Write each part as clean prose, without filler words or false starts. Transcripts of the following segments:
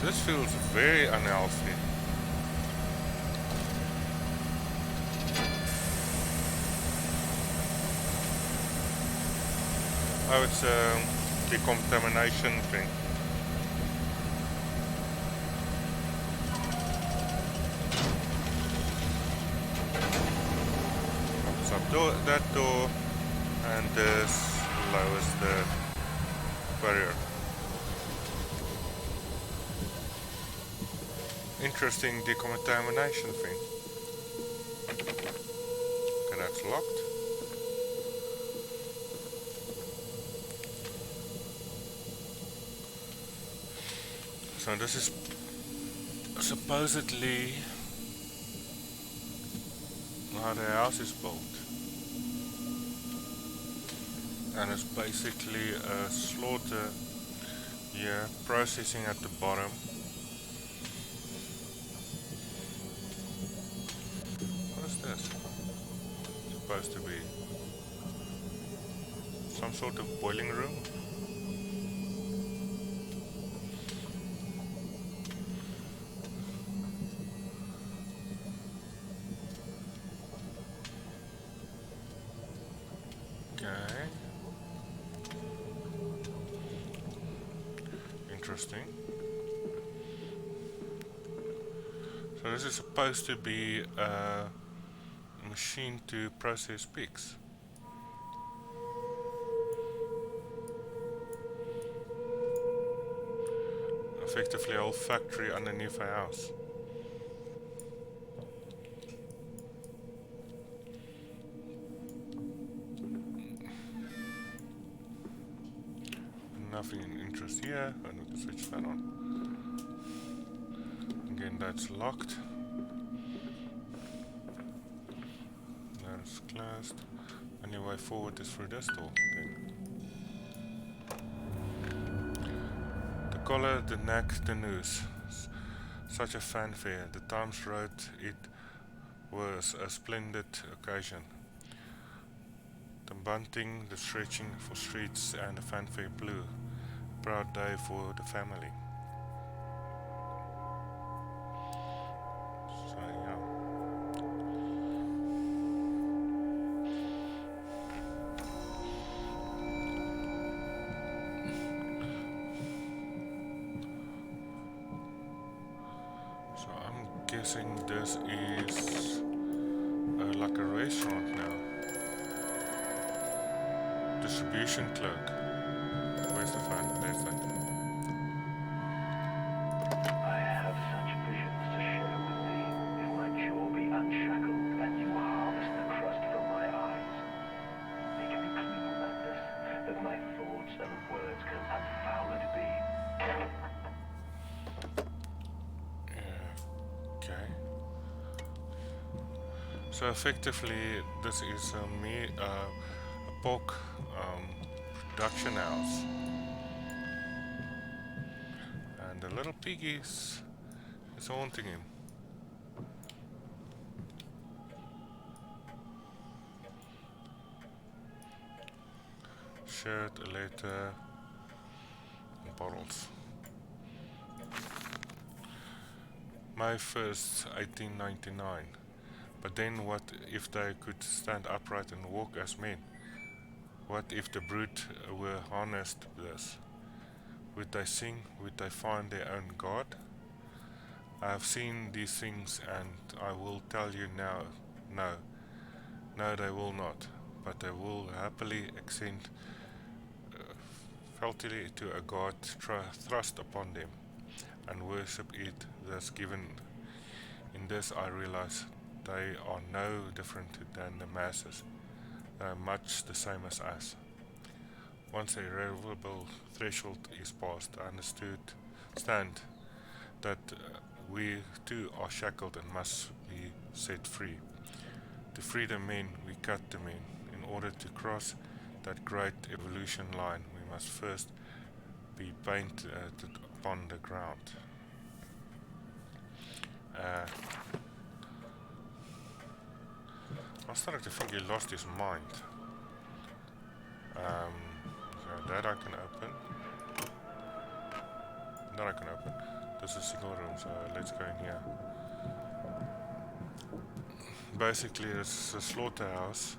This feels very unhealthy. Oh, it's a decontamination thing. Opens up that door, and this lowers the barrier. Interesting decontamination thing. Okay, that's locked. So this is supposedly how the house is built. And it's basically a slaughter here, processing at the bottom. What is this? Supposed to be some sort of boiling room. Okay. Interesting. So this is supposed to be a machine to process pigs. Effectively a whole factory underneath a house. Nothing in interest here, and we can switch that on. Again, that's locked. That's closed. Only way forward is through this door. Okay. The collar, the neck, the noose. Such a fanfare. The Times wrote it was a splendid occasion. The bunting, the stretching for streets, and the fanfare blew. Proud day for the family. So yeah. So I'm guessing this is like a restaurant now. Distribution clerk. Where's the phone? There's that. I have such visions to share with thee. If my jaw be unshackled and you harvest the crust from my eyes, make me clean madness, that my thoughts and words can unfouled be. Okay. So effectively, this is a pork production house, and the little piggies is haunting him. Shirt, a letter, and bottles. May 1st, 1899. But then what if they could stand upright and walk as men? What if the brute were harnessed to this? Would they sing? Would they find their own God? I have seen these things, and I will tell you now, no. No, they will not, but they will happily accent fealty to a God thrust upon them, and worship it thus given. In this I realize they are no different than the masses. They are much the same as us. Once a irrevocable threshold is passed, I understand that we too are shackled and must be set free. To free the men, we cut the men. In order to cross that great evolution line, we must first be painted upon the ground. I started to think he lost his mind. So that I can open. that I can open. This is a single room, so let's go in here. Basically, it's a slaughterhouse,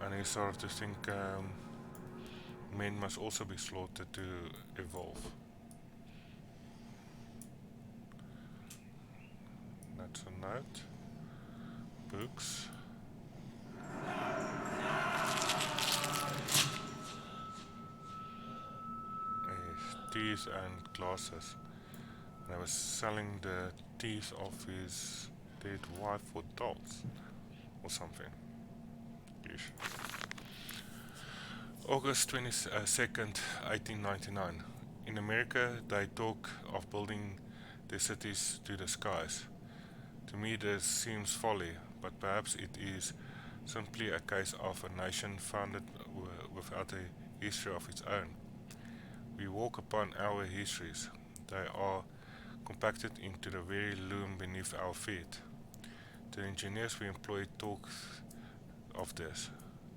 and he started to think men must also be slaughtered to evolve. That's a note. Books. Teeth and glasses. And I was selling the teeth of his dead wife for dolls or something. Yeesh. August 22nd, 1899. In America, they talk of building their cities to the skies. To me, this seems folly, but perhaps it is simply a case of a nation founded without a history of its own. We walk upon our histories. They are compacted into the very loom beneath our feet. The engineers we employed talked of this.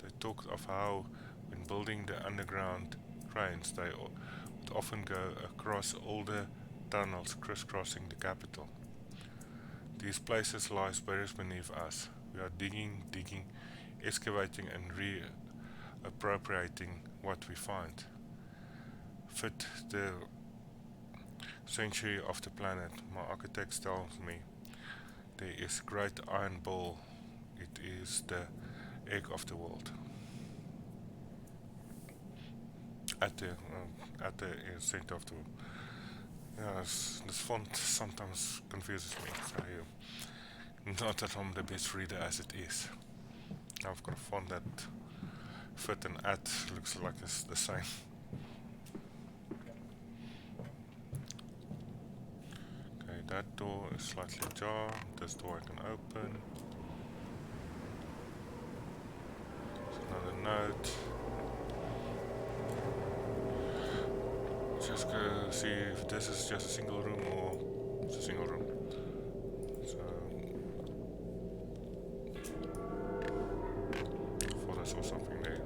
They talked of how, when building the underground trains, they would often go across older tunnels crisscrossing the capital. These places lie buried beneath us. We are digging, excavating and reappropriating what we find. Fit the century of the planet, my architect tells me. There is a great iron ball. It is the egg of the world. At the center of the world. Yeah, this font sometimes confuses me. So not that I'm the best reader as it is. Now I've got a font that fit and at looks like it's the same. Okay, that door is slightly ajar. This door I can open. There's another note. Just go see if this is just a single room or it's a single room. So I thought I saw something there.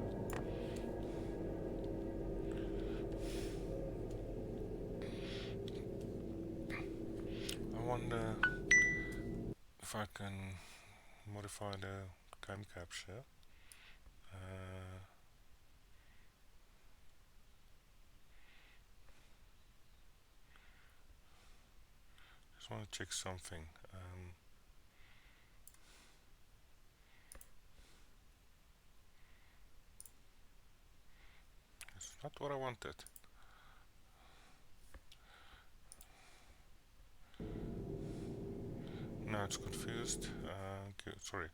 I wonder if I can modify the game capture. Just want to check something. It's not what I wanted. Now it's confused. Sorry,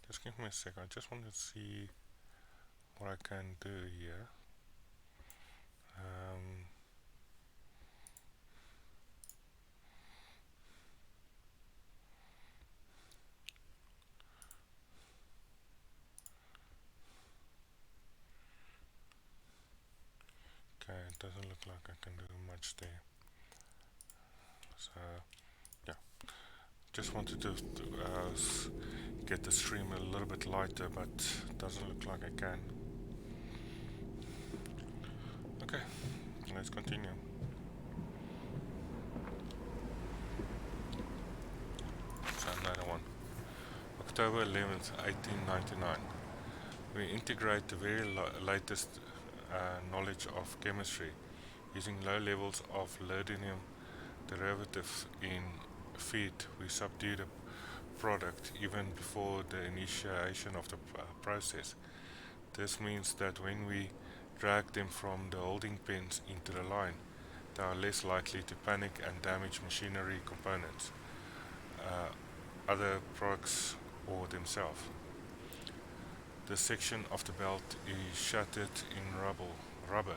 just give me a sec. I just want to see what I can do here. Okay, it doesn't look like I can do much there. So, yeah. Just wanted to get the stream a little bit lighter, but it doesn't look like I can. Okay, let's continue. So another one. October 11th, 1899. We integrate the very latest knowledge of chemistry using low levels of laudanum derivative in feed. We subdue the product even before the initiation of the process. This means that when we drag them from the holding pens into the line, they are less likely to panic and damage machinery components, other products or themselves. This section of the belt is shattered in rubber,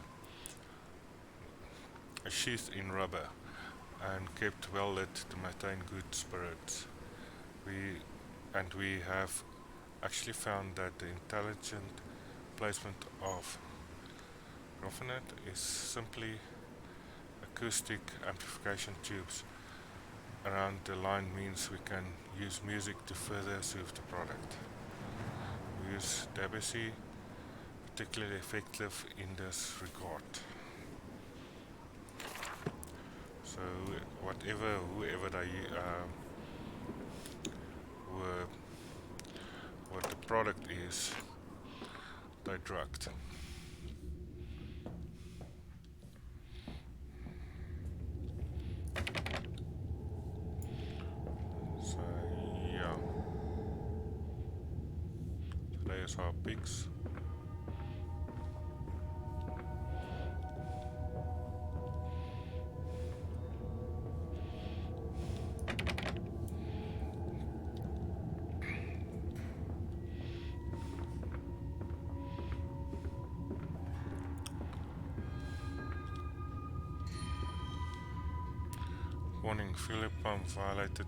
sheathed in rubber, and kept well lit to maintain good spirits. We have actually found that the intelligent placement of graphite is simply acoustic amplification tubes around the line means we can use music to further soothe the product. We use Debussy, particularly effective in this regard. whoever they were, what the product is, they drugged. So yeah, there's our pigs. Warning, fuel pump violated.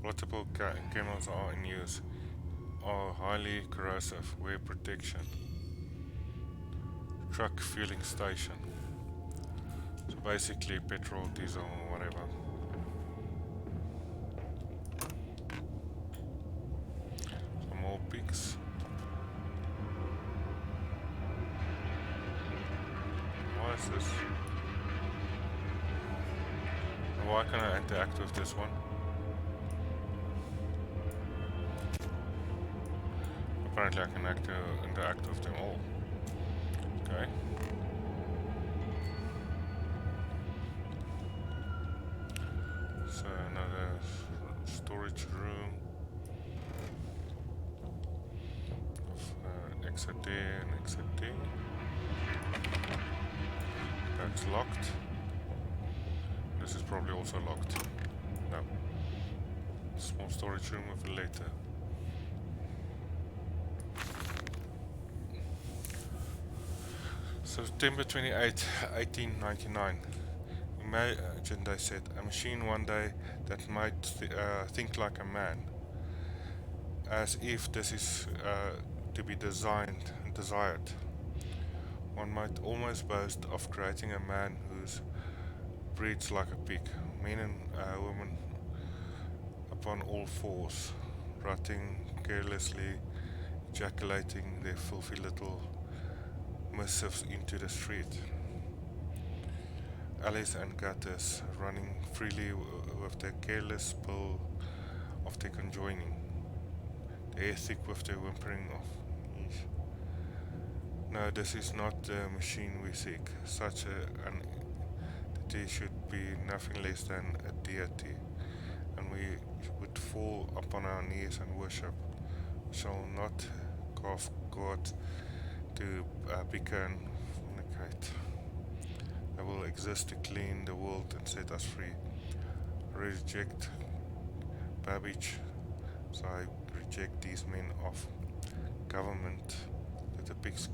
Multiple chemicals are in use. Are highly corrosive. Wear protection. Truck fueling station. So basically petrol, diesel, whatever. Some more pigs. Why is this? Why can I interact with this one? Apparently I can interact with them all. Okay. So another storage room. Exit there and exit there. That's locked. This is probably also locked. No. Small storage room with a later. September 28, 1899. Imagine, they said, a machine one day that might think like a man. As if this is to be desired. One might almost boast of creating a man who's breeds like a pig. Men and women upon all fours, rotting carelessly, ejaculating their filthy little missives into the street. Alleys and gutters running freely with the careless spill of their conjoining. The air thick with the whimpering of ease. No, this is not the machine we seek. Such an entity should be nothing less than a deity, and we would fall upon our knees and worship. We shall not carve God to bicker and fornicate. They will exist to clean the world and set us free. I reject Babbage, so I reject these men of government. Let the pigs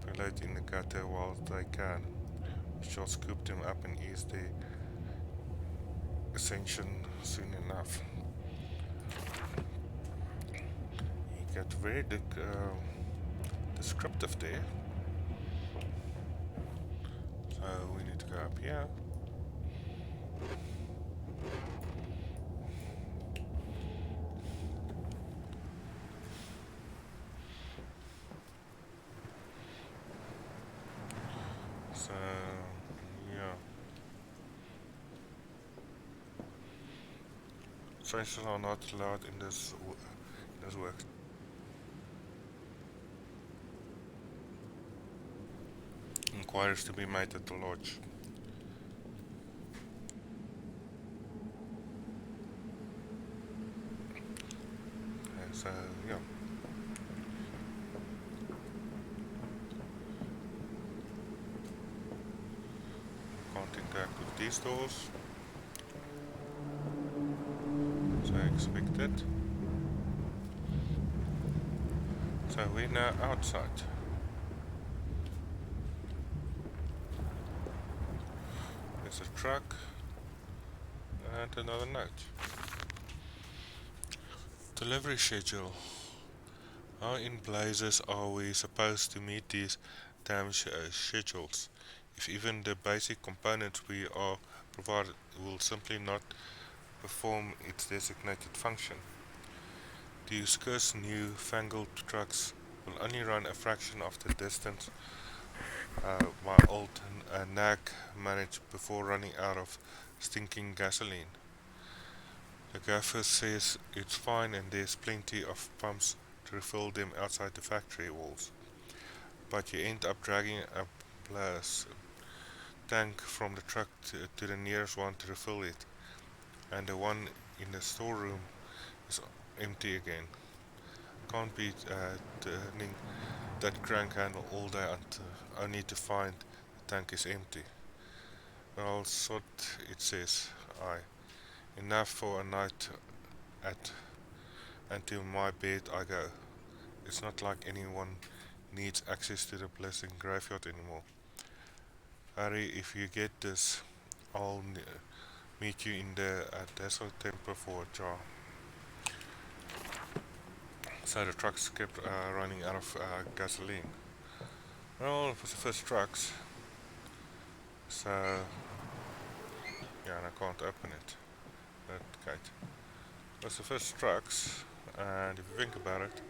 percolate in the gutter while they can. We shall scoop them up and ease their ascension soon enough. You get very descriptive there. So we need to go up here. So yeah. Strangers are not allowed in this work. Inquiries to be made at the lodge. And so yeah. Can't interact with these doors. So I expected. So we're now outside. There's a truck and another note. Delivery schedule. How in blazes are we supposed to meet these damn schedules if even the basic components we are provided will simply not perform its designated function? The Uskur's new fangled trucks will only run a fraction of the distance my old nag managed before running out of stinking gasoline. The gaffer says it's fine and there's plenty of pumps to refill them outside the factory walls, but you end up dragging a plus tank from the truck to the nearest one to refill it, and the one in the storeroom is empty again. Can't be turning that crank handle all day only to find the tank is empty. Well, sort it says I. Enough for a night at and to my bed I go. It's not like anyone needs access to the blessing graveyard anymore. Harry, if you get this, I'll meet you in the Desert Temple for a jar. So the trucks kept running out of gasoline. Well, it was the first trucks, so yeah, and I can't open it. That gate. It was the first trucks, and if you think about it,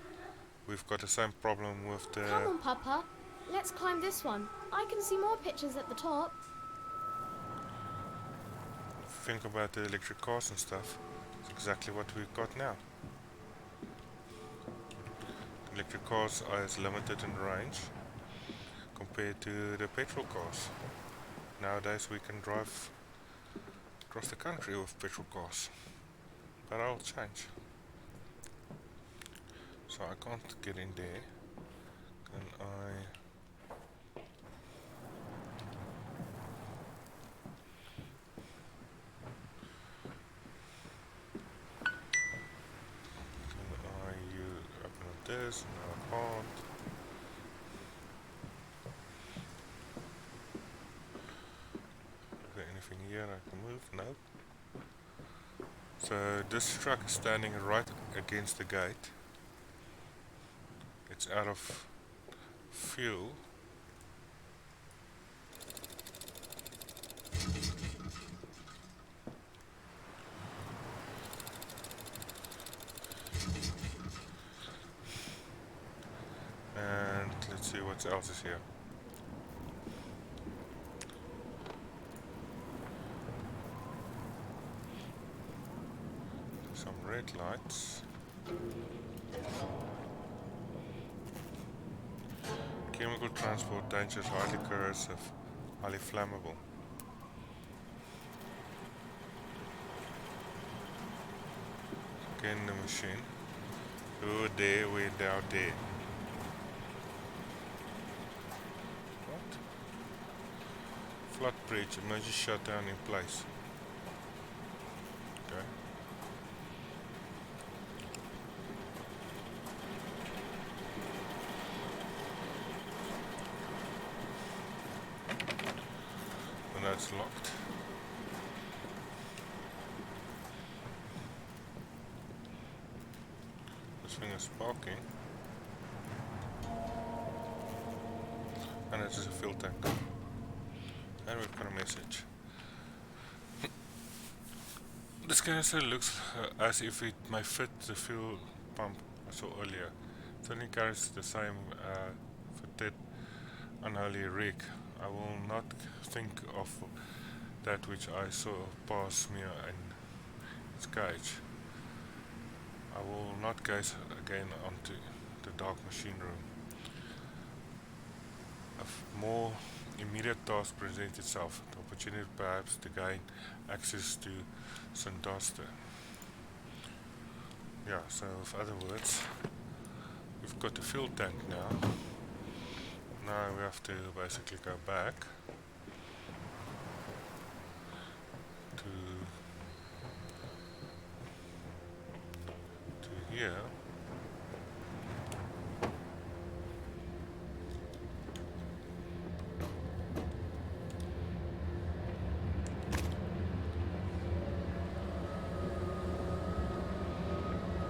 we've got the same problem with the. Come on, Papa. Let's climb this one. I can see more pictures at the top. Think about the electric cars and stuff. It's exactly what we've got now. Electric cars are as limited in range compared to the petrol cars. Nowadays we can drive across the country with petrol cars, but that'll change. So I can't get in there. Can I? Open this? No, I can't. Is there anything here I can move? No. So this truck is standing right against the gate. It's out of fuel. And let's see what else is here. Some red lights. Chemical transport dangerous, highly corrosive, highly flammable. Again the machine. Oh there, we're down there. What? Flood bridge, emergency shutdown in place. Okay. And that's locked. This thing is sparking. And it is a fuel tank. And we've got a message. This canister looks as if it may fit the fuel pump I saw earlier. It only carries the same fitted unholy rig. I will not think of that which I saw pass me in its cage. I will not gaze again onto the dark machine room. A more immediate task presents itself, the opportunity perhaps to gain access to Sunduster. Yeah, so with other words, we've got the fuel tank now. Now we have to basically go back to here.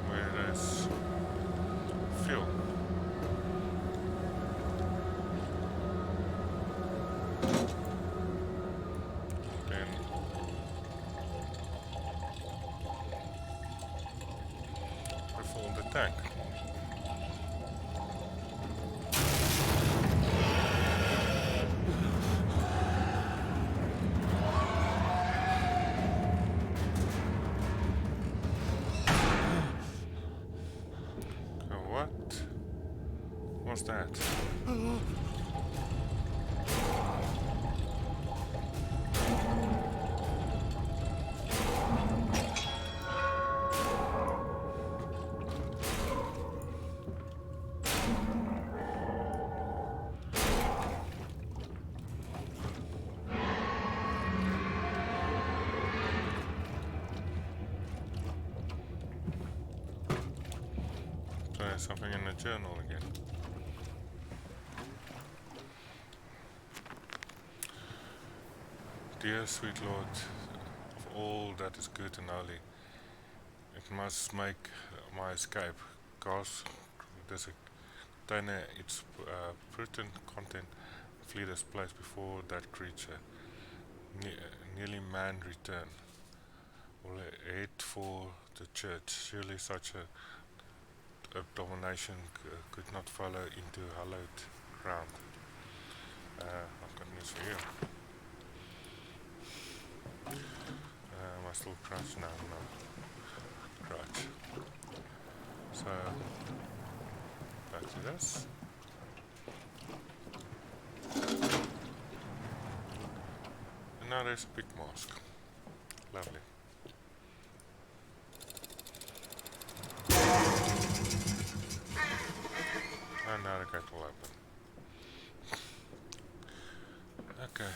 Whereas fuel. Then refill the tank. was that? So there's something in the journal again. Dear sweet Lord, of all that is good and holy, it must make my escape. Cause this container its pertinent content, flee this place before that creature, nearly man return, will head for the church. Surely such a domination could not follow into hallowed ground. I've got news for you. Am I still crouched? No, no. Crouch. So, back to this. And now there's a big mask. Lovely. And now the gate will open. Okay.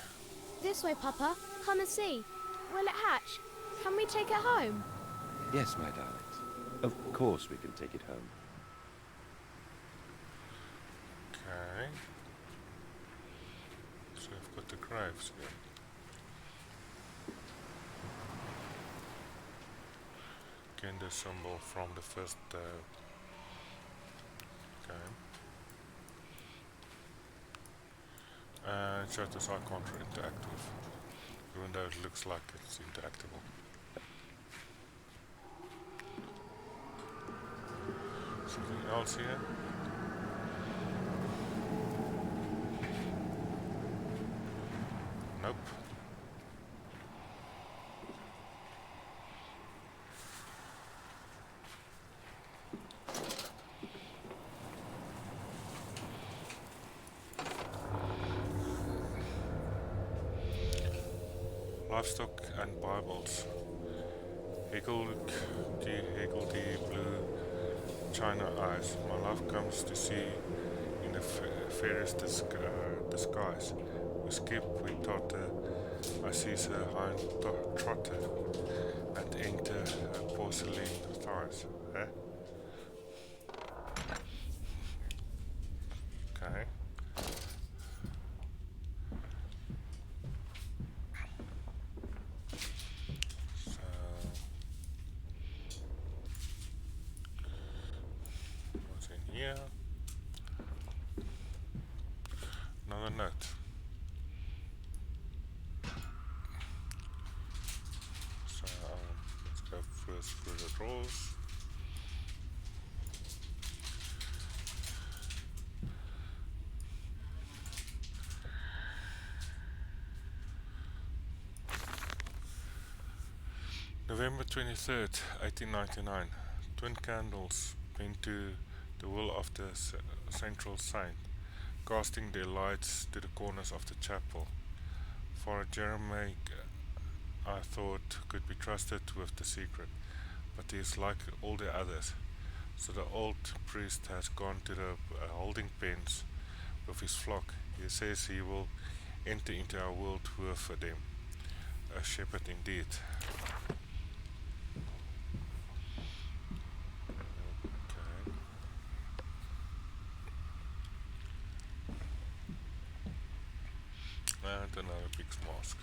This way, Papa. Come and see. Will it hatch? Can we take it home? Yes, my darlings. Of course we can take it home. Okay. So we've got the graves here. Again, the symbol from the first game. And it shows this icon for interactive, even though it looks like it's interactable. Something else here? Nope. Livestock and Bibles. Higgledy blue china eyes. My love comes to see in the fairest disguise. We skip, we totter. I seize her hind trotter and enter her porcelain thighs. Eh? Okay. Here, another note. So let's go first through the drawers. November 23rd, 1899. Twin candles bent to the will of the central saint, casting their lights to the corners of the chapel. For Jeremy, I thought, could be trusted with the secret, but he is like all the others. So the old priest has gone to the holding pens with his flock. He says he will enter into our world with them. A shepherd indeed. And another big mask.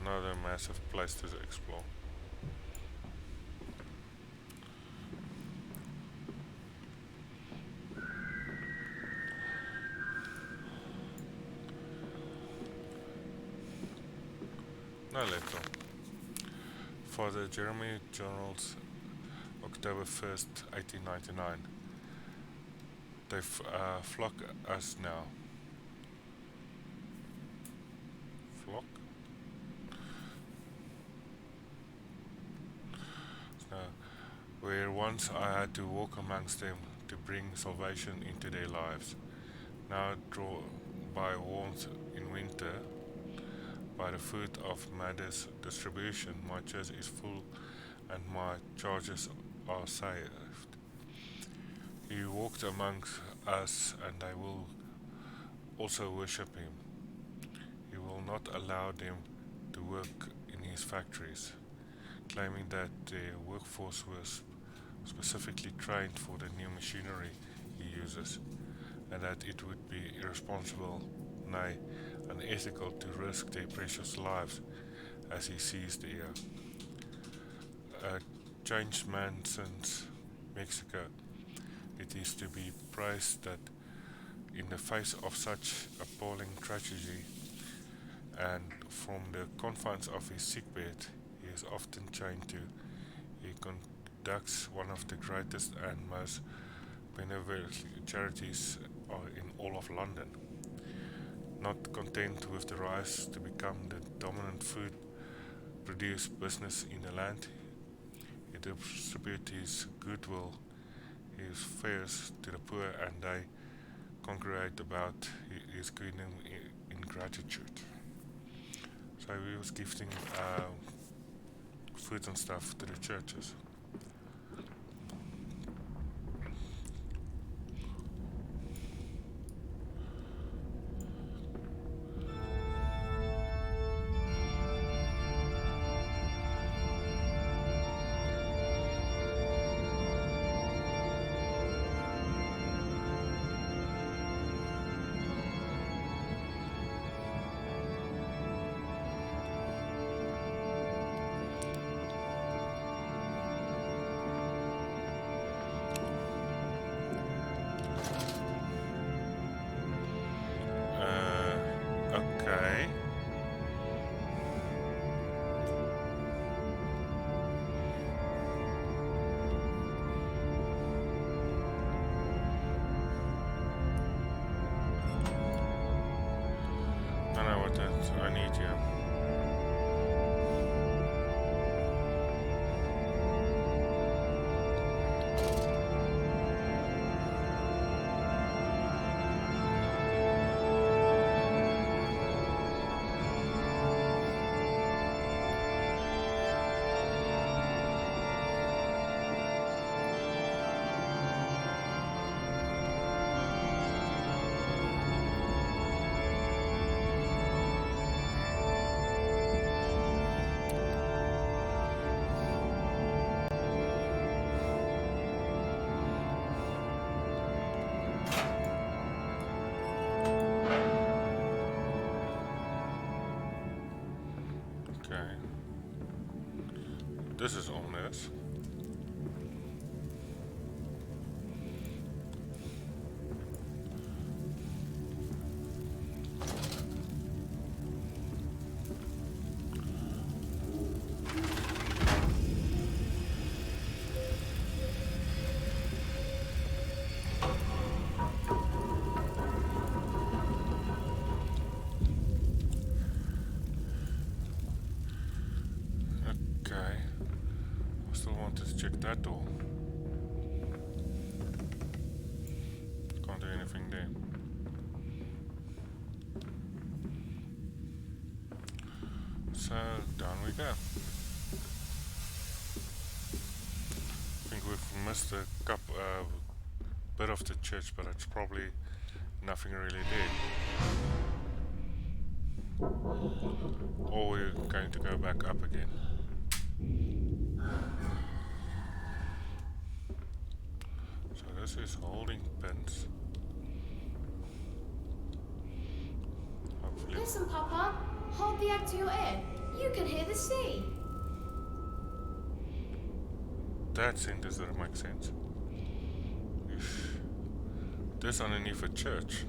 Another massive place to explore. No letter. For the Jeremy Journals, October 1st, 1899. They flock us now. Flock? So, where once I had to walk amongst them to bring salvation into their lives, now draw by warmth in winter, by the food of Madder's distribution, my chest is full and my charges are saved. He walked amongst us, and I will also worship him. He will not allow them to work in his factories, claiming that their workforce was specifically trained for the new machinery he uses, and that it would be irresponsible, nay, unethical to risk their precious lives as he sees the a changed man since Mexico. It is to be praised that in the face of such appalling tragedy and from the confines of his sickbed he is often chained to, he conducts one of the greatest and most benevolent charities in all of London. Not content with the rise to become the dominant food produce business in the land, he distributes his goodwill, his fares to the poor, and they congregate about his kingdom in gratitude. So he was gifting food and stuff to the churches. Okay. I know what I need here. Okay. This is ominous. Okay. I still wanted to check that door. Can't do anything there. So down we go. I think we've missed a bit of the church, but it's probably nothing really there. Or we're going to go back up again. So this is holding pins. Hopefully. Listen, Papa. Hold the egg to your ear. You can hear the sea. That sentence doesn't make sense. This underneath a church.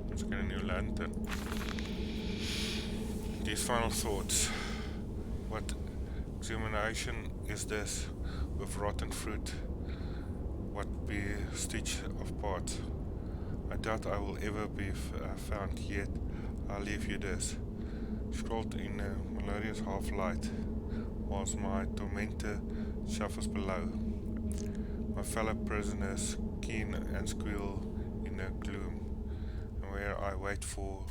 Let's get a new lantern. These final thoughts. What examination is this with rotten fruit? What be stitched apart? I doubt I will ever be found, yet I'll leave you this. Scrawled in a melodious half-light, whilst my tormentor shuffles below. My fellow prisoners keen and squeal in the gloom, and where I wait for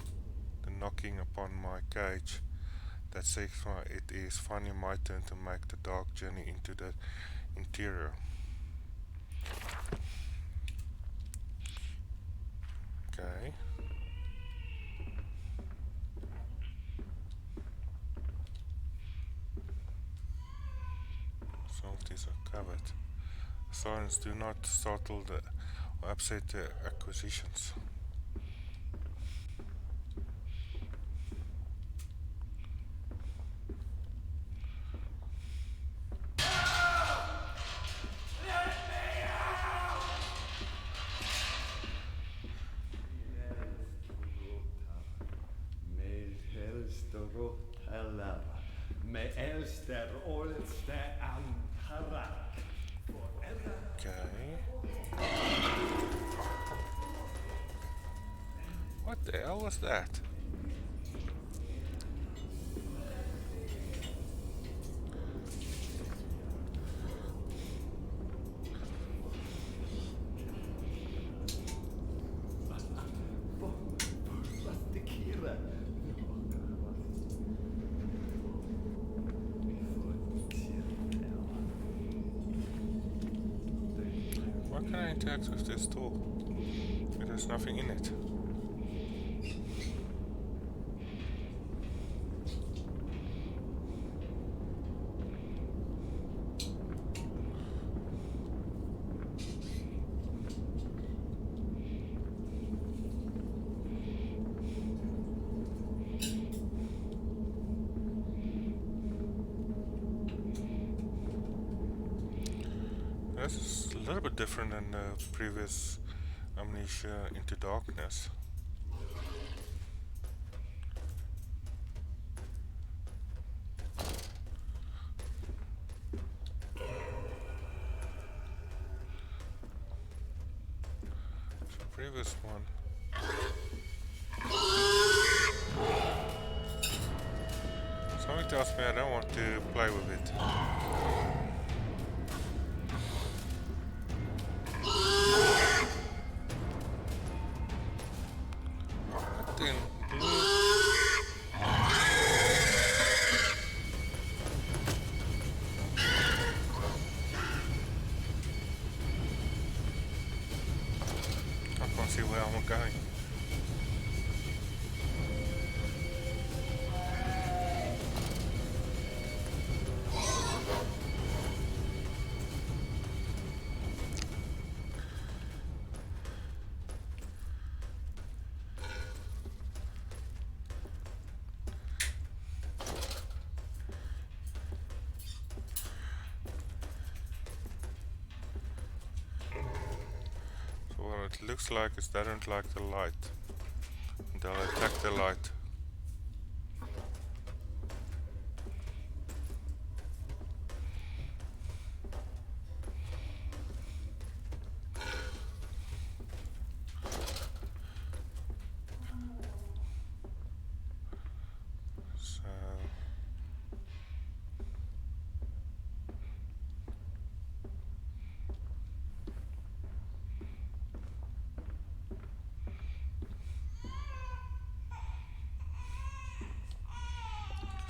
the knocking upon my cage that says it is finally my turn to make the dark journey into the interior. Okay. Salties are covered. Sirens do not startle or upset the acquisitions. Okay. What the hell was that? Why can I interact with this door? There's nothing in it. This is a little bit different than the previous Amnesia Into Darkness. The previous one. Something tells me I don't want to play with it. I can't see where I'm going. What it looks like is they don't like the light. They'll attack the light.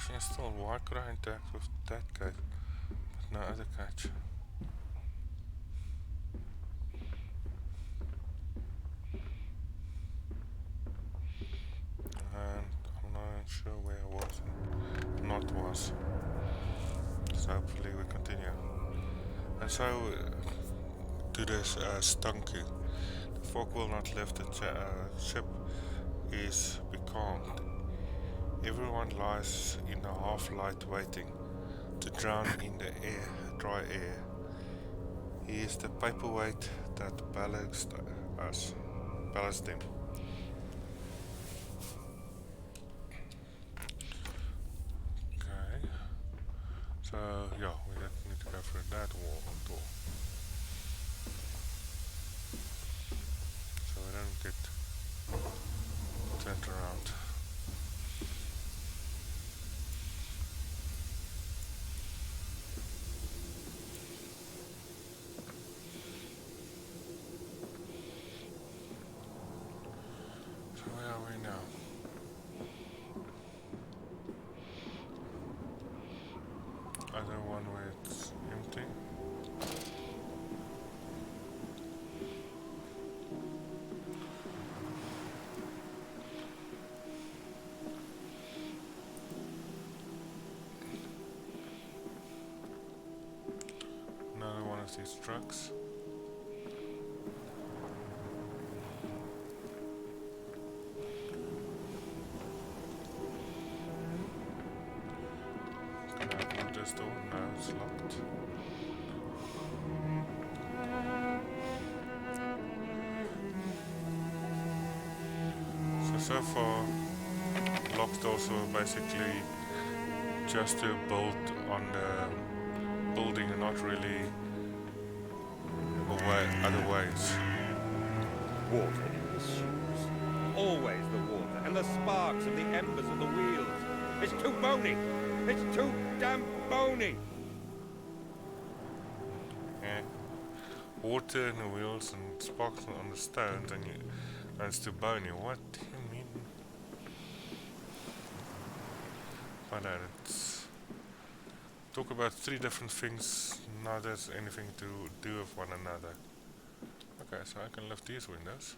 So still, why could I interact with that cage but no other cage? And I'm not sure where I was and not was. So hopefully we continue. And so to this Stunky. The fog will not lift, the ship is becalmed. Everyone lies in the half-light waiting to drown in the air, dry air. He is the paperweight that ballasts them. Okay. So yeah, we don't need to go through that wall door. So we don't get turned around. So where are we now? Other one where it's empty. Another one of these trucks. Can I open this door? No, it's locked. So far, locked doors are basically just to build on the building and not really other ways. Water in the shoes. Always the water and the sparks of the embers of the wheels. It's too bony. It's too damn bony. Yeah. Water in the wheels and sparks on the stones and it's too bony. What do you mean? But it's talk about three different things, not there's anything to do with one another. Okay, so I can lift these windows.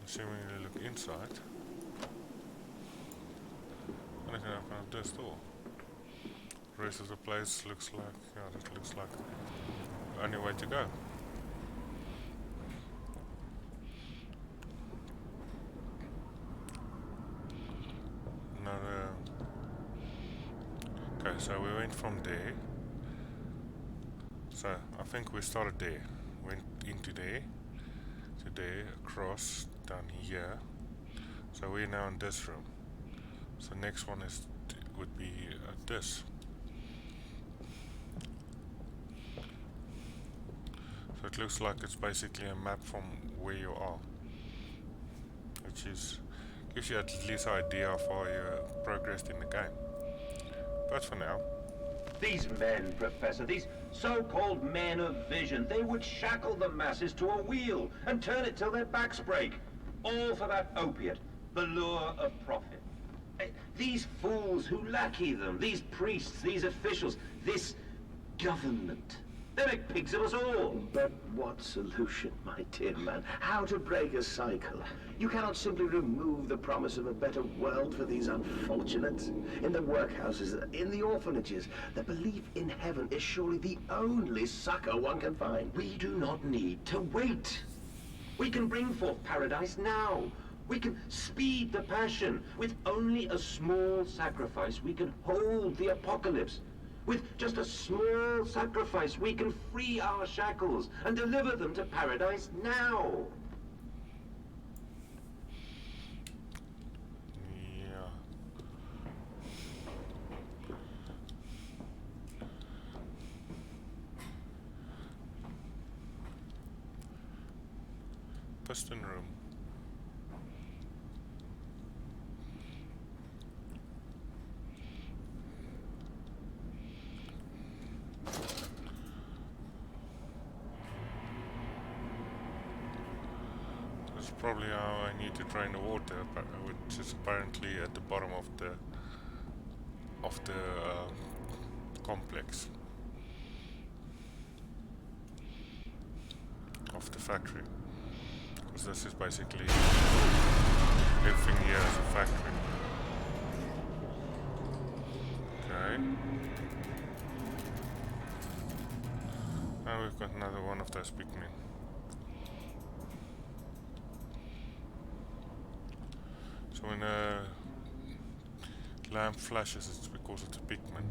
Assuming they look inside. And I can open up this door. The rest of the place looks like, yeah, that looks like the only way to go. Another. Okay, so we went from there. So I think we started there, went into there, to there, across, down here. So we're now in this room. So next one is would be this. So it looks like it's basically a map from where you are, which is gives you at least an idea of how you progressed in the game. But for now, These men, Professor, these so-called men of vision, they would shackle the masses to a wheel and turn it till their backs break. All for that opiate, the lure of profit. These fools who lackey them, these priests, these officials, this government, they make pigs of us all. But what solution, my dear man? How to break a cycle? You cannot simply remove the promise of a better world for these unfortunates. In the workhouses, in the orphanages, the belief in heaven is surely the only succor one can find. We do not need to wait. We can bring forth paradise now. We can speed the passion. With only a small sacrifice, we can hold the apocalypse. With just a small sacrifice, we can free our shackles and deliver them to paradise now. yeah. Piston room. That's probably how I need to drain the water, which is apparently at the bottom of the complex of the factory. Because this is basically everything here is a factory. Okay. And we've got another one of those pigmen. So when a lamp flashes, it's because of the pigmen.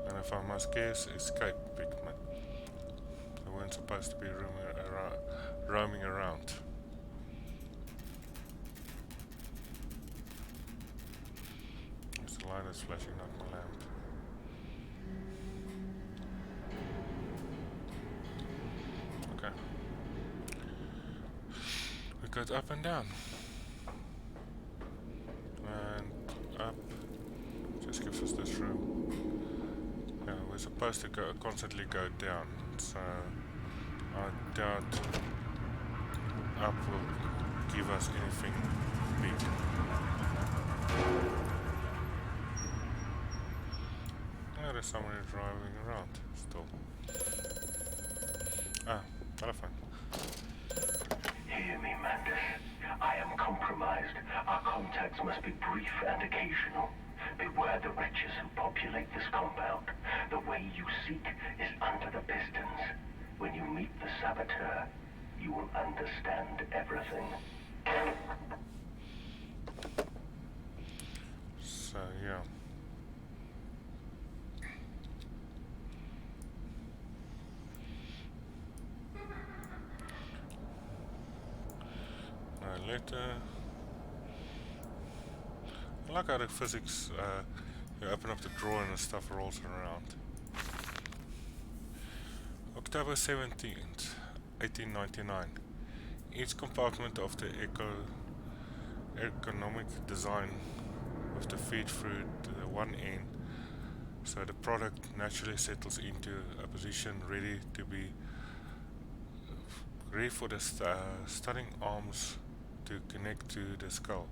And if I must guess, escape pigmen. They weren't supposed to be roaming around. It's the light that's flashing, not my lamp. Okay. We got up and down. And up just gives us this room. Yeah, we're supposed to constantly go down, so I doubt up will give us anything big. Oh, there's somebody driving around still. Ah, telephone. Hear me, Mantis. I am compromised. Our contacts must be brief and occasional. Beware the wretches who populate this compound. The way you seek is under the pistons. When you meet the saboteur, you will understand everything. So, yeah. Later. I like how the physics, you open up the drawer and the stuff rolls around. October 17th, 1899. Each compartment of the ergonomic design with the feed through the one end, so the product naturally settles into a position ready for the stunning arms to connect to the skull.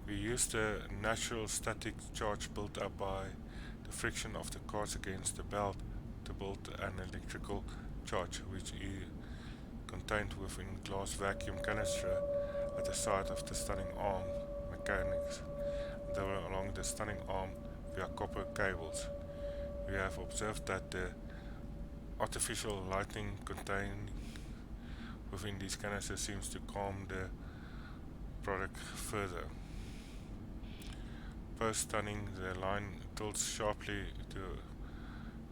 We use the natural static charge built up by the friction of the cards against the belt to build an electrical charge, which is contained within glass vacuum canister at the side of the stunning arm mechanics, along the stunning arm via copper cables. We have observed that the artificial lighting contained within these canisters seems to calm the product further. Post stunning, the line tilts sharply to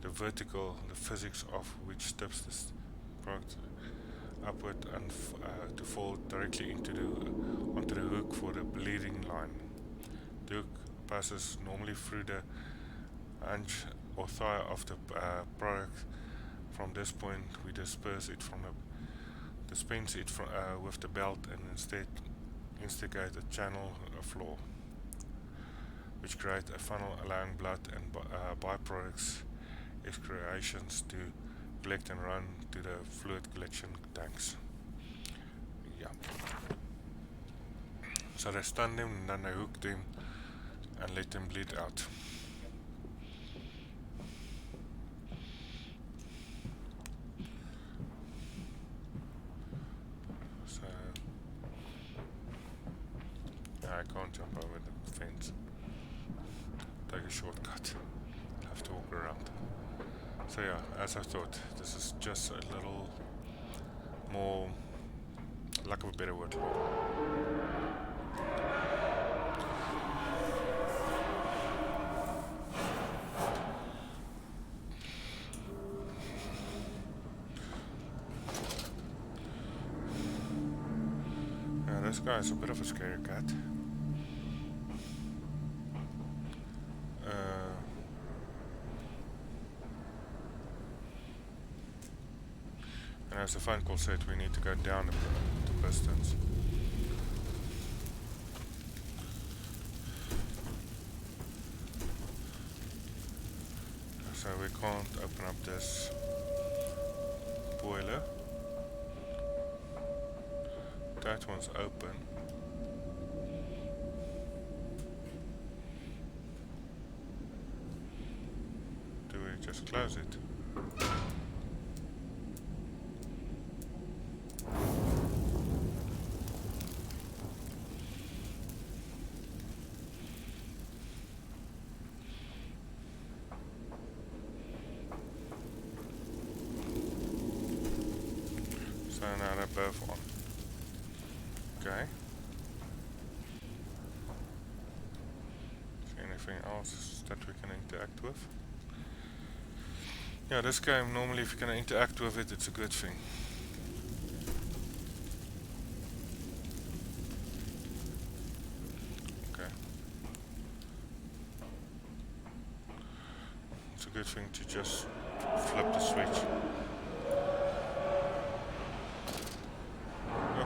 the vertical, the physics of which tips this product upward and to fall directly onto the hook for the bleeding line. The hook passes normally through the hinge or thigh of the product. From this point, we dispense it with the belt and instead instigate a channel floor, which create a funnel allowing blood and byproducts excretions to collect and run to the fluid collection tanks. Yeah. So they stunned him and then they hooked him and let him bleed out. So I can't jump over the fence. Take a shortcut. Have to walk around. So yeah, as I thought, this is just a little more, lack of a better word. Yeah, this guy is a bit of a scary cat. And as the phone call said, we need to go down the pistons. So we can't open up this boiler. That one's open. Do we just close it? So now they're both on. Okay. Is there anything else that we can interact with? Yeah, this game, normally if you can interact with it, it's a good thing. Okay. It's a good thing to just flip the switch.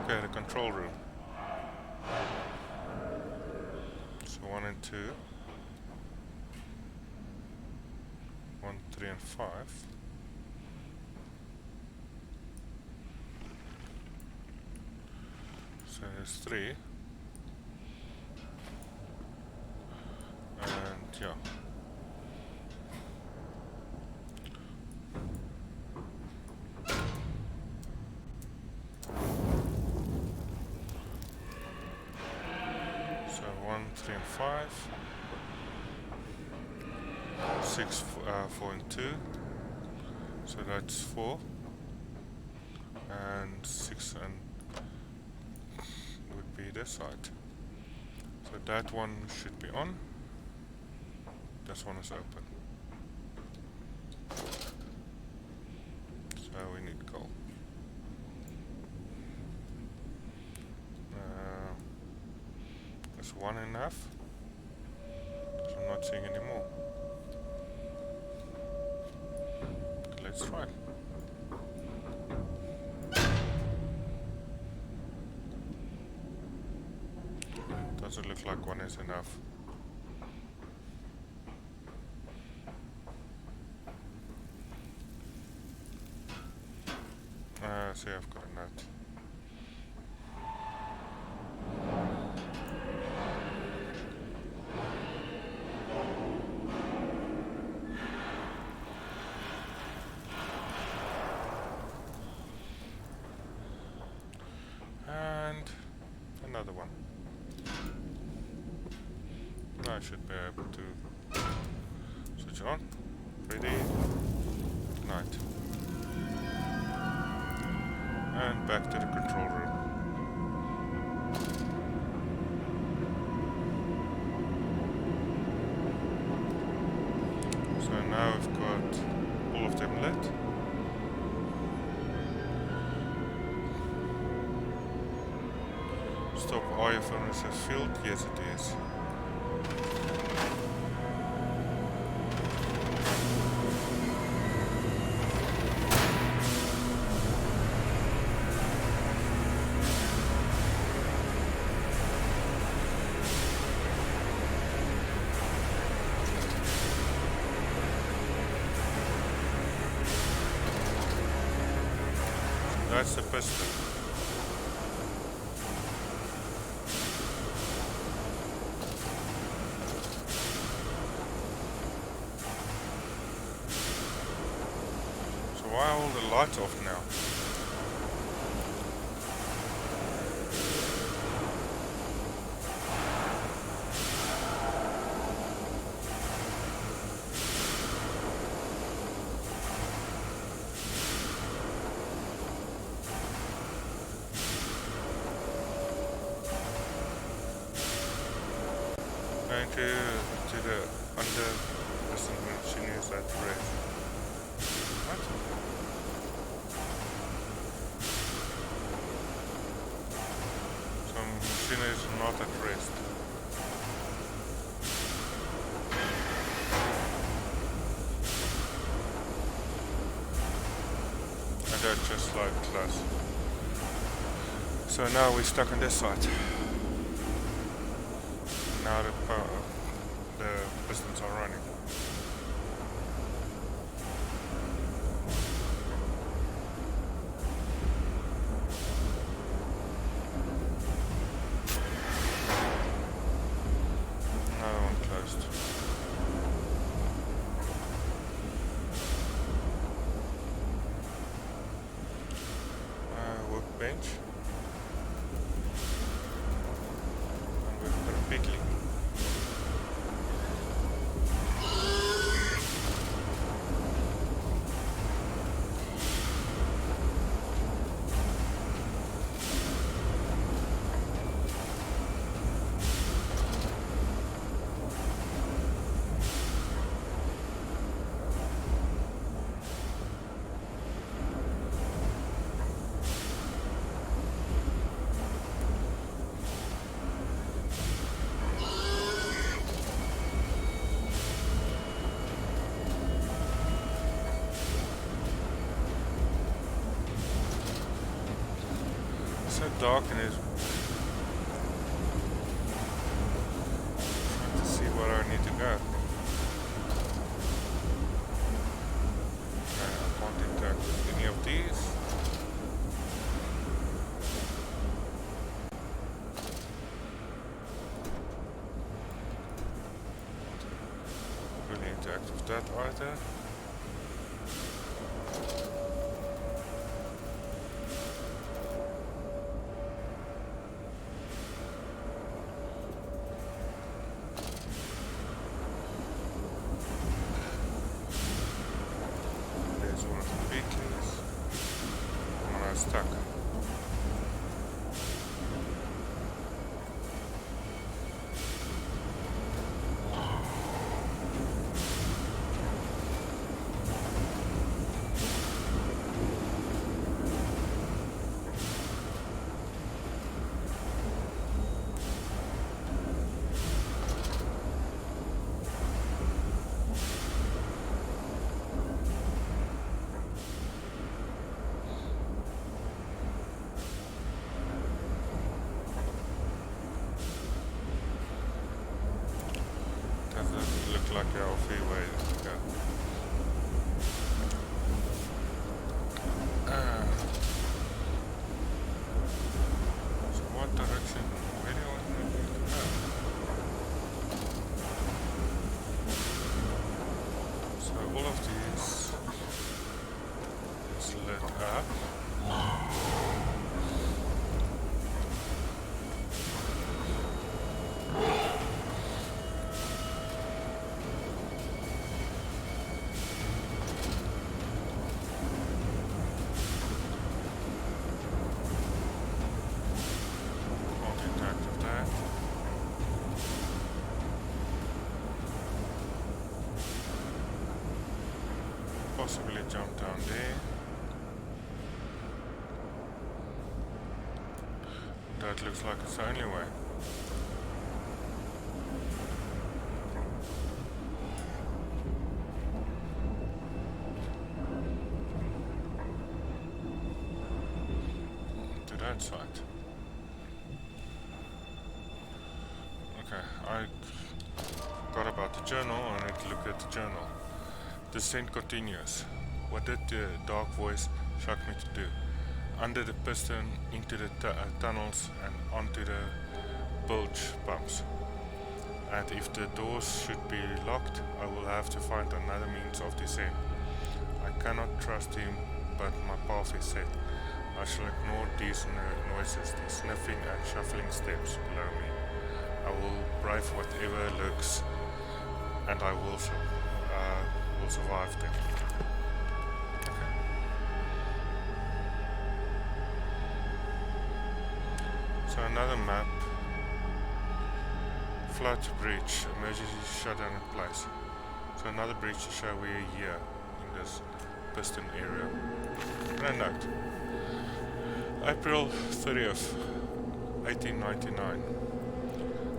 Okay, the control room. So 1 and 2. 1, 3 and 5. So there's 3. And yeah. So 1, 3 and 5. 6, 4 and 2. So that's 4. And 6 and would be this side. So that one should be on. This one is open. So we need coal. Is 1 enough? So I'm not seeing any more. Okay, let's try. Doesn't look like 1 is enough. See, I've got a nut. And another one. I should be able to switch it on. Ready? Night. And back to the control room. So now I've got all of them lit. Stop oil furnaces filled? Yes it is. That's the piston. So why are all the lights off now? Going to the under piston machine is at rest. What? Some machine is not at rest. And that's just like class. So now we're stuck on this side. Now the pistons are running. Another one closed. Workbench. And we've got a big leak. dark and it's trying to see where I need to go. Okay, I can't interact with any of these. Really interact with that either. There's one of the big keys. And I'm stuck. Doesn't look like a healthy way to go. So what direction? Where do you want me to go? So all of these is lit up. Can't interact with that. Possibly jump down there. That looks like it's the only way. To that side. Okay, I got about the journal. I need to look at the journal. Descent continues. What did the dark voice shock me to do? Under the piston, into the tunnels and onto the bilge pumps. And if the doors should be locked, I will have to find another means of descent. I cannot trust him, but my path is set. I shall ignore these noises, the sniffing and shuffling steps below me. I will brave whatever lurks, and I will survive them. Okay. So another map. Flood breach, emergency shutdown in place. So another breach to show we are here in this piston area. And a note. April 30th, 1899.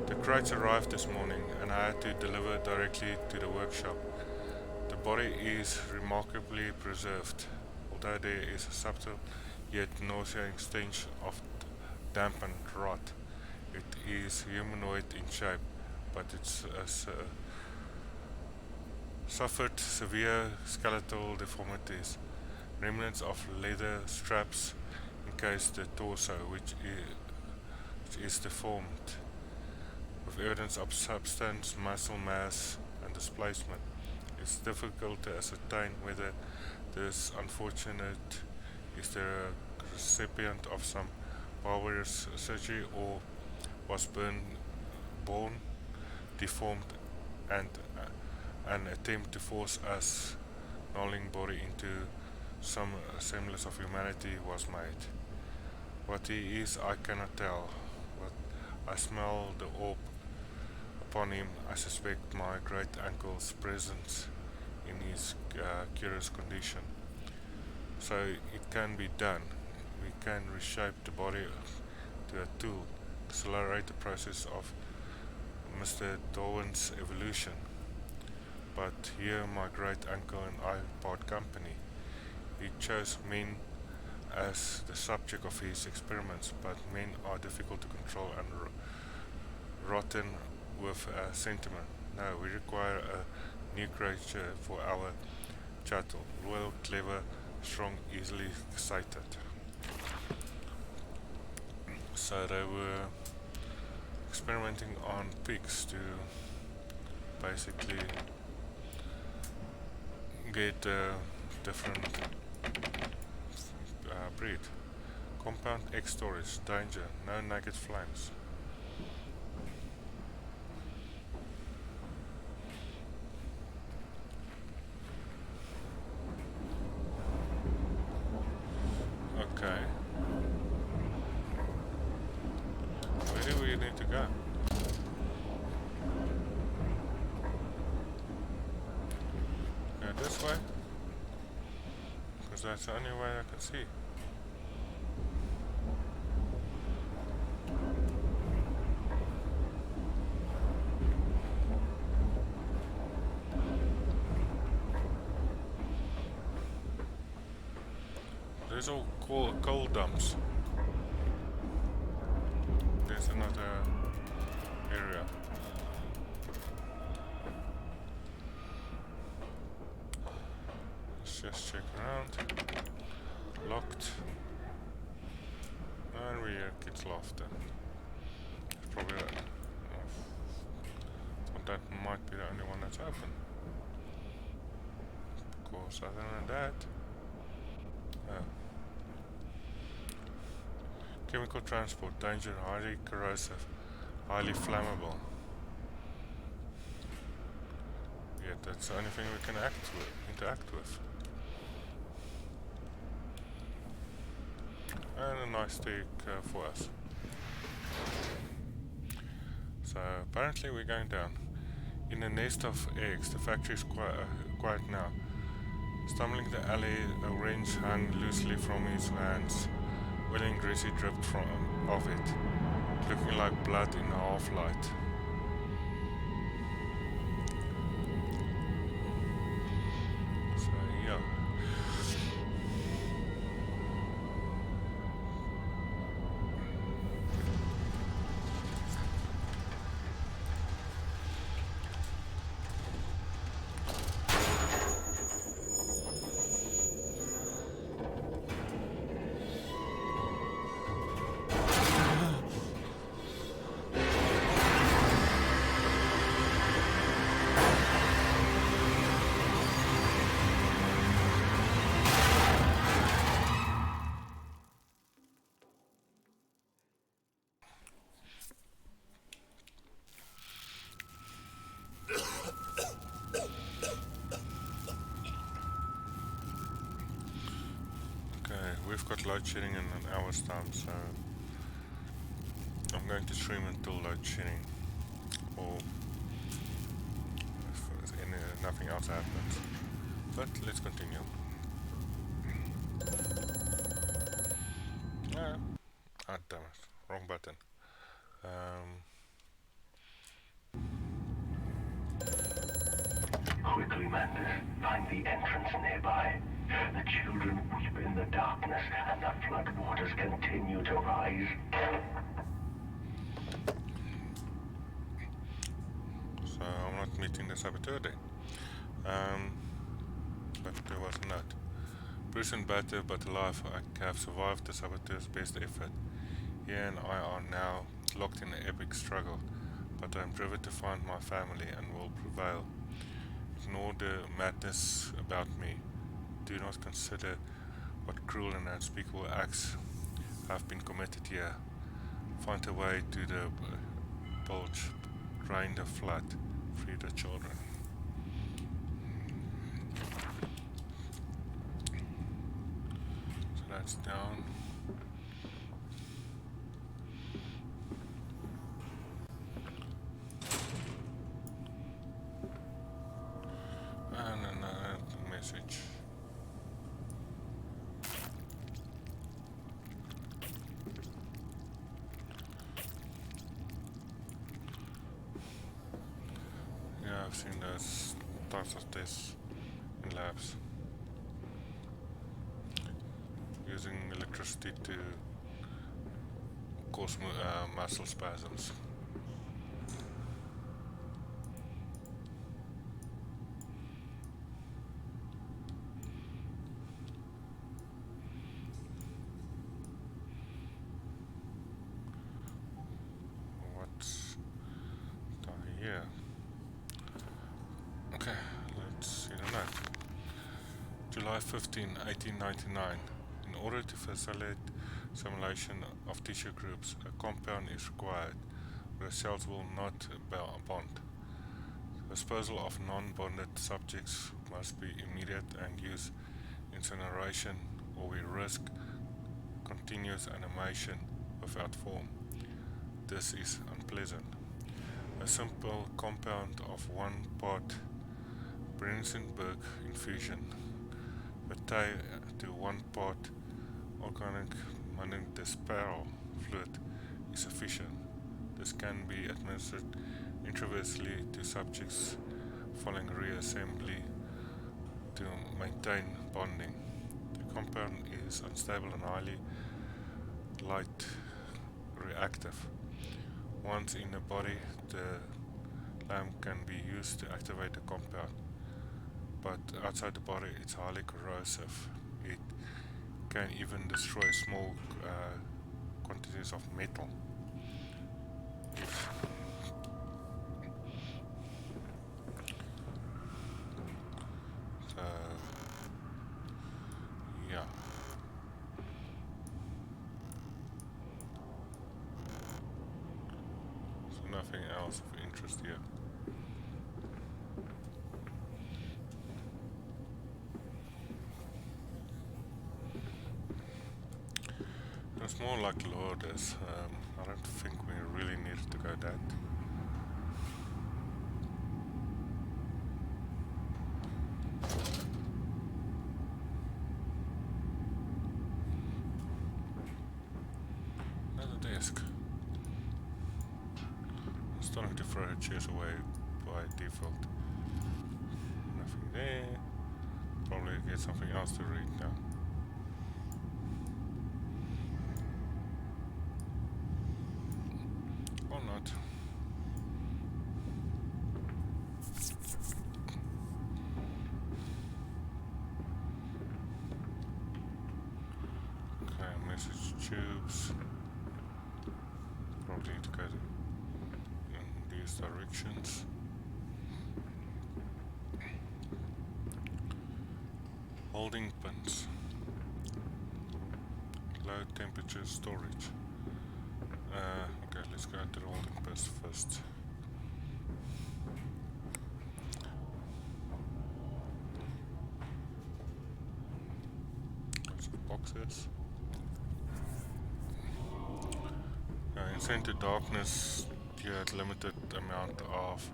The crates arrived this morning and I had to deliver directly to the workshop. The body is remarkably preserved, although there is a subtle yet nauseating stench of dampened rot. It is humanoid in shape, but it's suffered severe skeletal deformities, remnants of leather straps encase the torso, which is deformed, with evidence of substance, muscle mass, and displacement. It's difficult to ascertain whether this unfortunate is the recipient of some barbarous surgery or was born deformed, and an attempt to force us gnawing body into some semblance of humanity was made. What he is I cannot tell, but I smell the orb upon him. I suspect my great uncle's presence in his curious condition. So it can be done. We can reshape the body to a tool, accelerate the process of Mr. Darwin's evolution. But here my great uncle and I part company. He chose men as the subject of his experiments, but men are difficult to control and rotten with sentiment. No, we require a new creature for our chattel. Loyal, clever, strong, easily excited. So they were experimenting on pigs to basically get a different breed. Compound X storage, danger, no naked flames. Okay. Where do we need to go? Go this way? Because that's the only way I can see. There's all coal dumps. There's another area. Let's just check around. Locked. And we hear kids' laughter. It's probably that might be the only one that's open. Because other than that, chemical transport, danger, highly corrosive, highly flammable. Yeah, that's the only thing we can interact with. And a nice stick for us. So apparently we're going down. In a nest of eggs, the factory is quiet now. Stumbling the alley, a wrench hung loosely from his hands. Oil and greasy dripped off it, looking like blood in a half-light. So yeah. We've got load shedding in an hour's time, so I'm going to stream until load shedding, or if nothing else happens. But let's continue. Ah, damn it, wrong button. Quickly, Mantis, find the entrance nearby. The children weep in the darkness, and the floodwaters continue to rise. So I'm not meeting the saboteur then. But there was a note. Bruised and battered but alive, I have survived the saboteur's best effort. He and I are now locked in an epic struggle, but I am driven to find my family and will prevail. Ignore the madness about me. Do not consider what cruel and unspeakable acts have been committed here. Find a way to the bulge, drain the flood, free the children. So that's down. And another message. Yeah, I've seen those types of tests in labs. You using electricity to cause muscle spasms. What's down here? Okay, let's see the note. July 15, 1899. In order to facilitate simulation of tissue groups, a compound is required where cells will not bond. Disposal of non-bonded subjects must be immediate and use incineration, or we risk continuous animation without form. This is unpleasant. A simple compound of 1 part Brandenburg infusion, to 1 part organic monodisperal fluid is sufficient. This can be administered intravenously to subjects following reassembly to maintain bonding. The compound is unstable and highly light reactive. Once in the body, the lamp can be used to activate the compound, but outside the body it's highly corrosive. It can even destroy small quantities of metal. So, yeah. So nothing else of interest here. It's more like Lourdes. I don't think we really need to go that. Another desk. I'm starting to throw chairs away by default. Nothing there. Probably get something else to read now. Or not. Okay, message tubes. Probably need to go in these directions. Holding pins. Low temperature storage. Okay, let's go to the holding pins first. Lots of boxes. Into darkness, you had limited amount of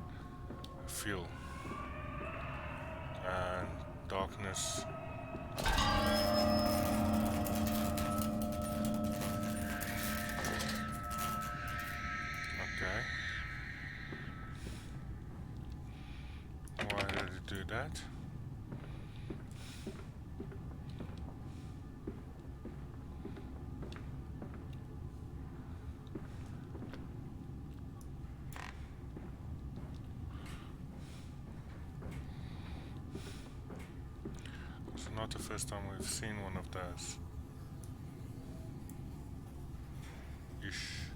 fuel, and darkness okay. Why did it do that? Not the first time we've seen one of those. Ish.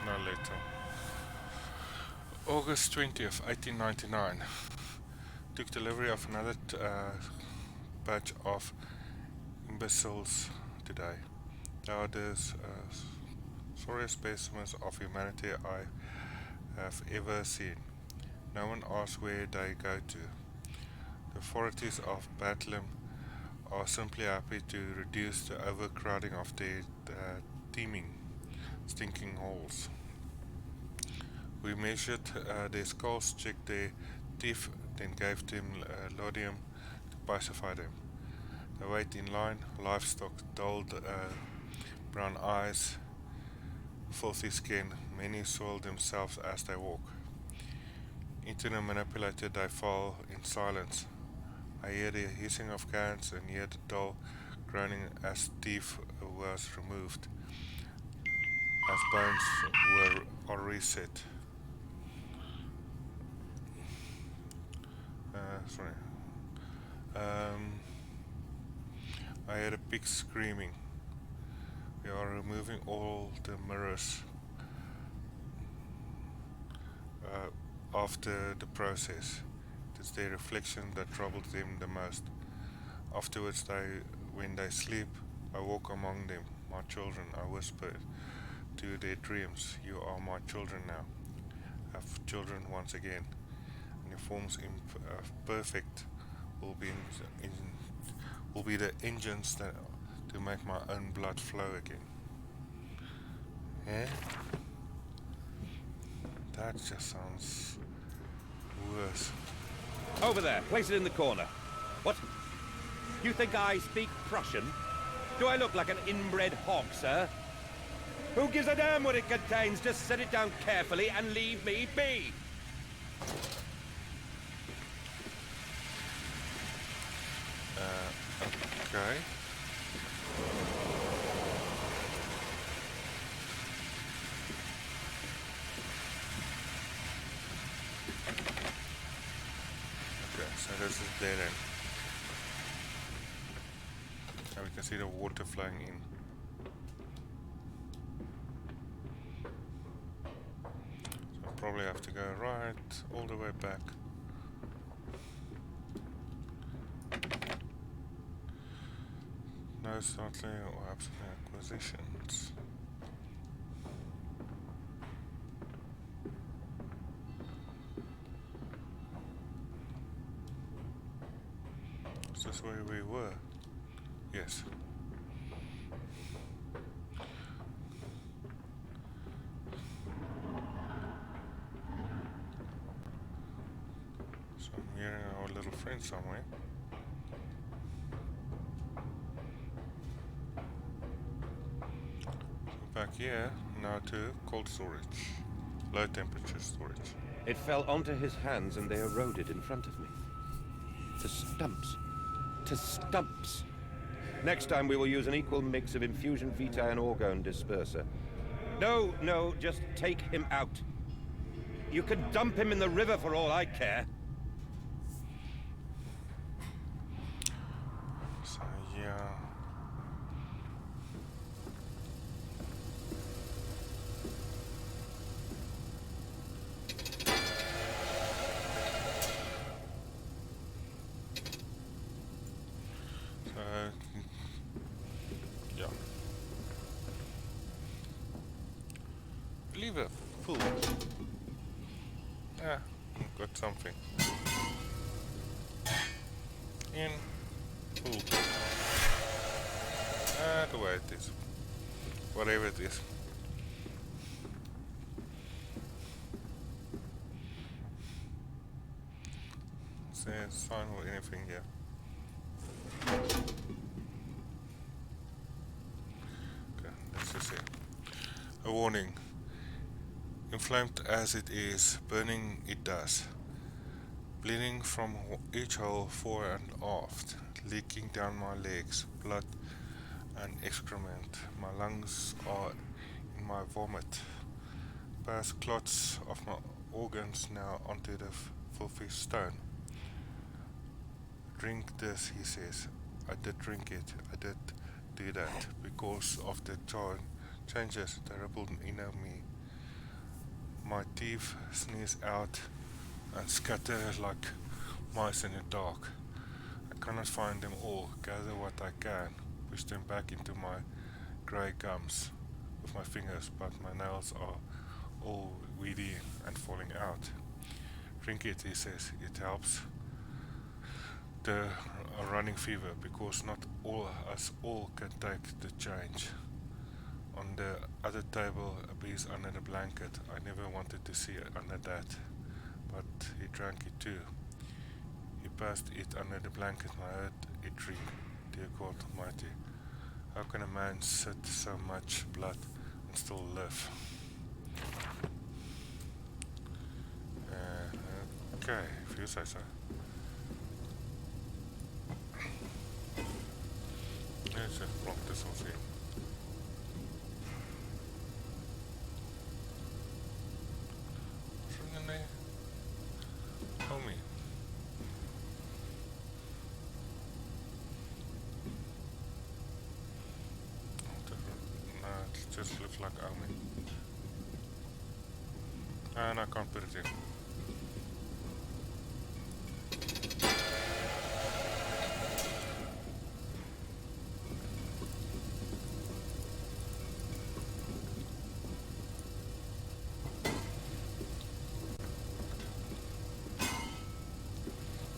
No later. August 20th, 1899. Took delivery of another batch of imbeciles today. They are the sorriest specimens of humanity I have ever seen. No one asks where they go to. The authorities of Bedlam are simply happy to reduce the overcrowding of their teeming, stinking halls. We measured their skulls, checked their teeth, then gave them laudanum to pacify them. They wait in line, livestock, dulled brown eyes, filthy skin. Many soil themselves as they walk. Into the manipulator they fall in silence. I hear the hissing of cans and hear the dull groaning as teeth was removed, as bones are reset. Sorry. I heard a pig screaming. We are removing all the mirrors after the process. It's their reflection that troubles them the most. Afterwards, when they sleep, I walk among them, my children. I whisper to their dreams, "You are my children now." Have children once again. And your forms perfect will be the engines that to make my own blood flow again. Yeah? That just sounds worse. Over there, place it in the corner. What? You think I speak Prussian? Do I look like an inbred hog, sir? Who gives a damn what it contains? Just set it down carefully and leave me be. Okay. Okay, so this is dead end. Now we can see the water flowing in. So I probably have to go right all the way back. No startling or absent acquisitions. Is this where we were? Yes. So I'm hearing our little friend somewhere. Back here, now to cold storage, low temperature storage. It fell onto his hands and they eroded in front of me. To stumps. To stumps. Next time we will use an equal mix of infusion vitae and orgone disperser. No, just take him out. You can dump him in the river for all I care. So yeah. Yeah. Leave a pool. Ah, got something. In pool. Ah, the way it is. Whatever it is. Say a sign or anything here. Okay, let's just see. A warning. Inflamed as it is, burning it does. Bleeding from each hole fore and aft, leaking down my legs, blood and excrement. My lungs are in my vomit. Pass clots of my organs now onto the filthy stone. Drink this, he says. I did drink it. I did do that because of the changes that rippled in me. My teeth sneeze out and scatter like mice in the dark. I cannot find them all, gather what I can, push them back into my grey gums with my fingers, but my nails are all weedy and falling out. Drink it, he says, it helps the running fever, because not us all can take the change. On the other table, a beast under the blanket. I never wanted to see it under that, but he drank it too. He passed it under the blanket and I heard it drink. Dear God Almighty, how can a man sit so much blood and still live? Okay, if you say so. Let's just block this off here. What's in there? Homie. No, it just looks like Omi. And I can't put it in.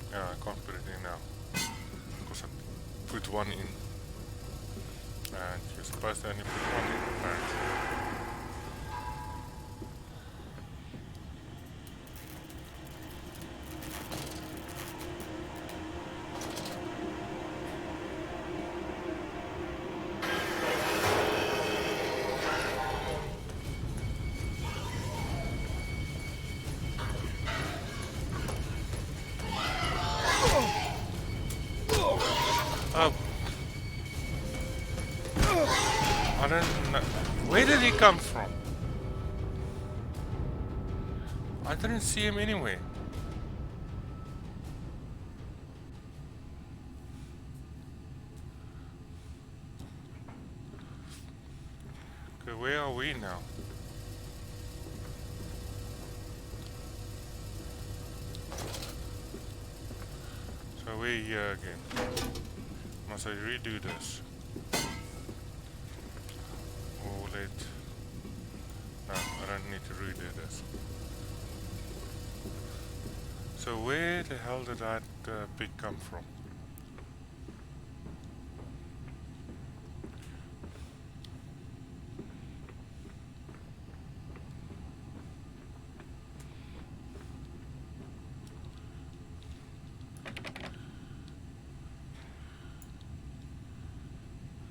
Yeah, I can't put it in now. Because I put one in. And you're supposed to only put one in, apparently. Oh. I don't know. Where did he come from? I didn't see him anywhere. Okay, where are we now? So we're here again. Must I redo this? Or let... No, I don't need to redo this. So where the hell did that pig come from?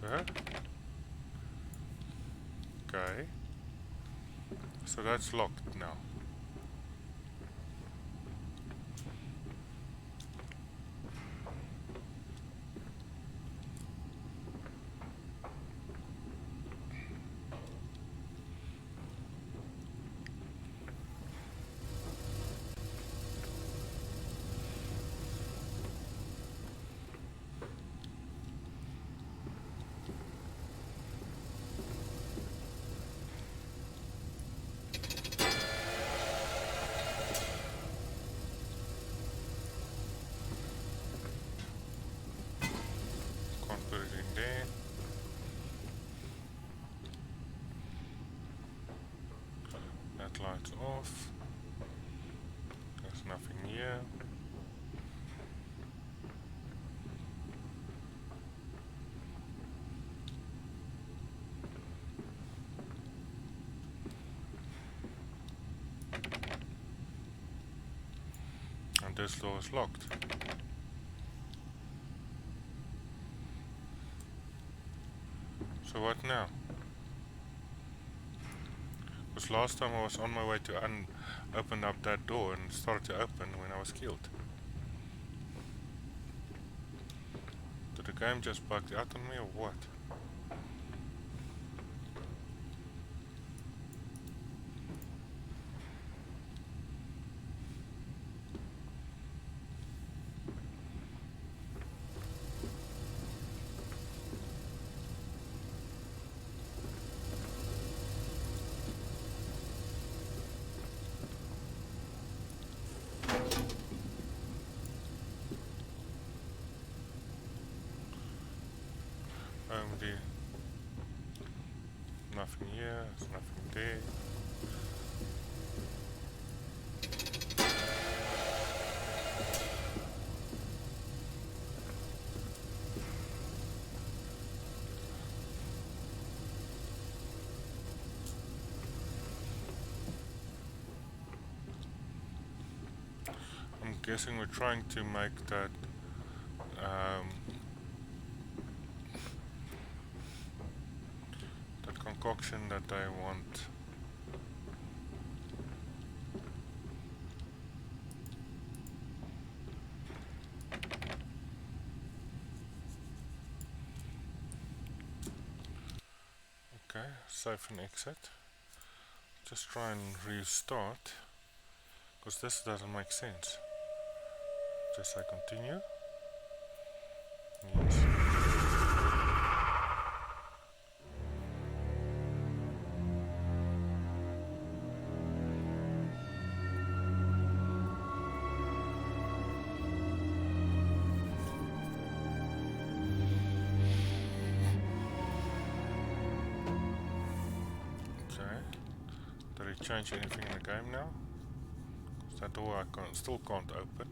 Huh? Okay. So that's locked now. Can't put it in there. That light's off. There's nothing here. And this door is locked. So what now? Because last time I was on my way to open up that door and it started to open when I was killed. Did the game just bug out on me or what? Nothing here, there's nothing there. I'm guessing we're trying to make that concoction that I want. save and exit. Just try and restart, because this doesn't make sense. Just say continue. Yes. Did it change anything in the game now? That door I still can't open.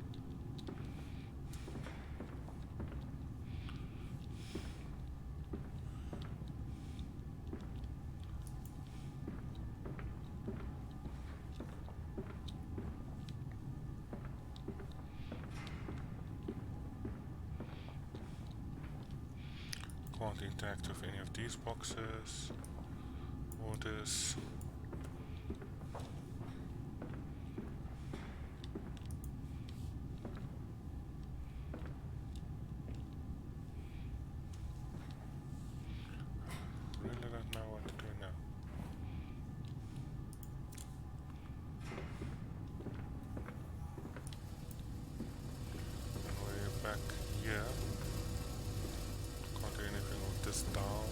Can't interact with any of these boxes. Orders. Really don't know what to do now. And we're back here. Can't do anything with this down.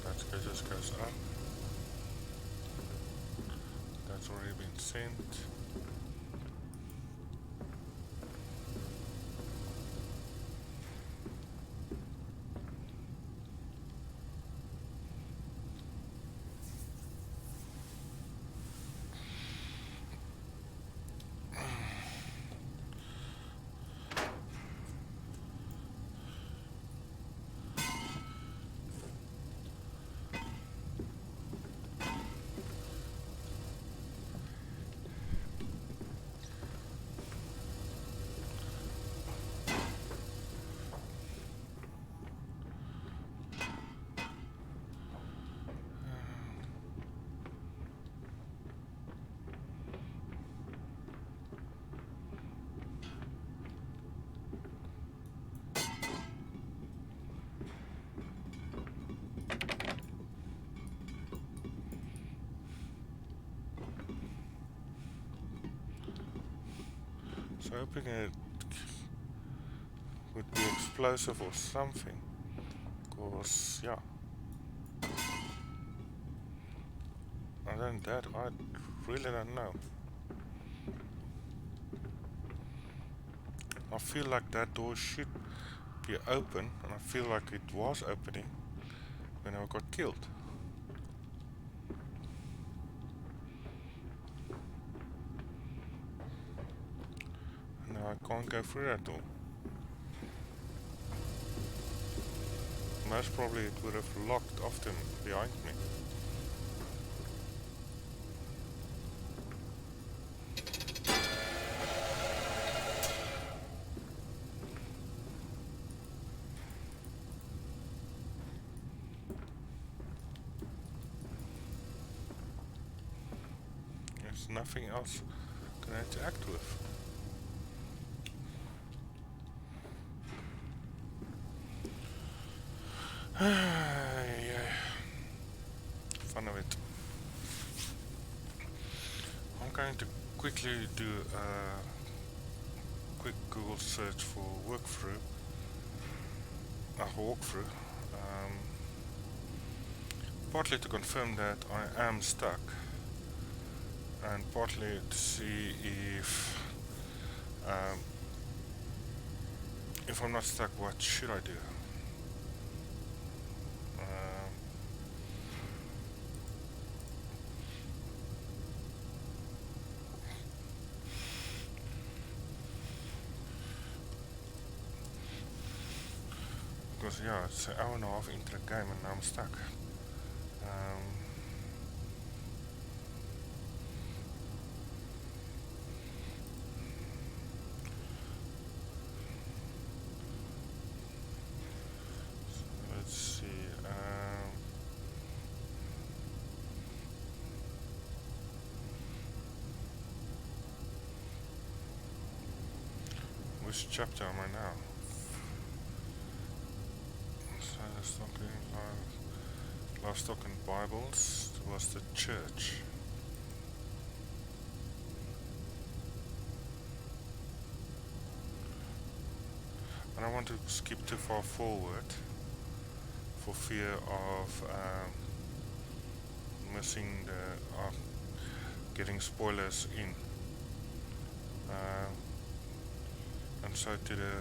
That just goes up. That's already been sent. So hoping it would be explosive or something, cause yeah. Other than that, I really don't know. I feel like that door should be open, and I feel like it was opening when I got killed. Now I can't go through that door. Most probably it would have locked off them behind me. There's nothing else can I interact with. Yeah. Fun of it. I'm going to quickly do a quick Google search for walkthrough. Partly to confirm that I am stuck, and partly to see if I'm not stuck, what should I do? Because yeah, it's an hour and a half into the game and now I'm stuck. So let's see. Which chapter am I now? So it's not being live. Livestock and Bibles was the church. I don't want to skip too far forward for fear of missing the getting spoilers in. And so to the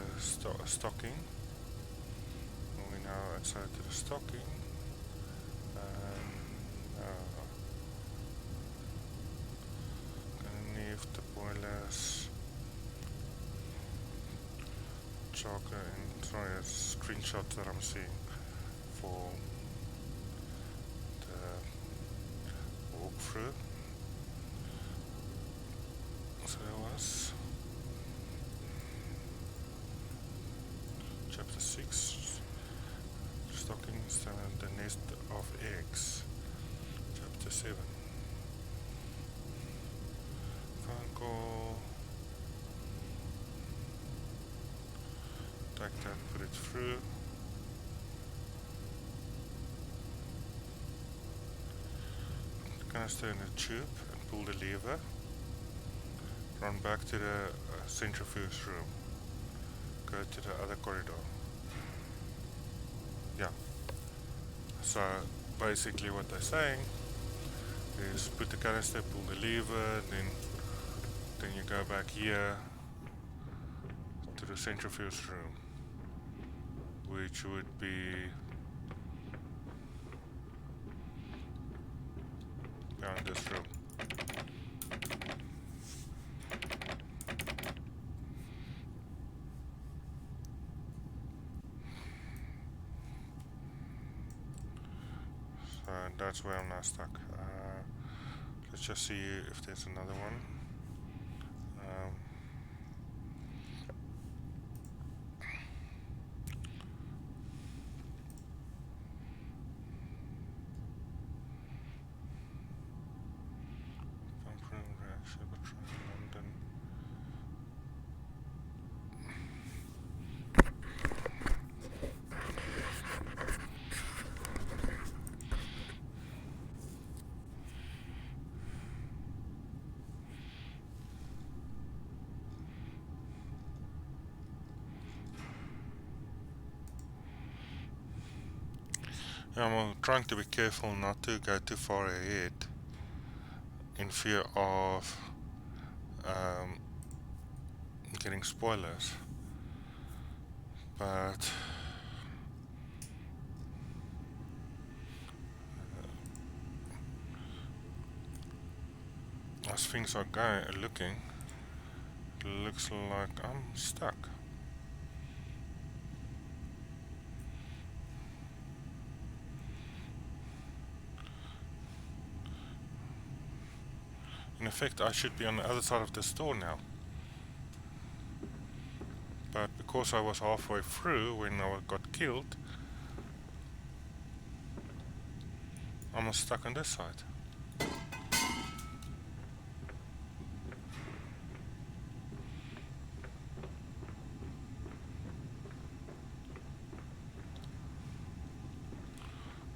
stocking. We now outside to the stocking. Gonna leave the boilers. Chalker and sorry, screenshots that I'm seeing for the walkthrough. So there was chapter 6, stockings and the nest of eggs. Chapter 7, phone call. Take that, put it through. Canister in the tube and pull the lever. Run back to the centrifuge room. Go to the other corridor. Yeah. So basically what they're saying is put the canister, pull the lever, then you go back here to the centrifuge room, which would be down this room. So that's where I'm now stuck. Let's just see if there's another one. London. I'm trying to be careful not to go too far ahead in fear of getting spoilers, but as things are looking, it looks like I'm stuck. In effect, I should be on the other side of the store now. But because I was halfway through when I got killed, I'm stuck on this side.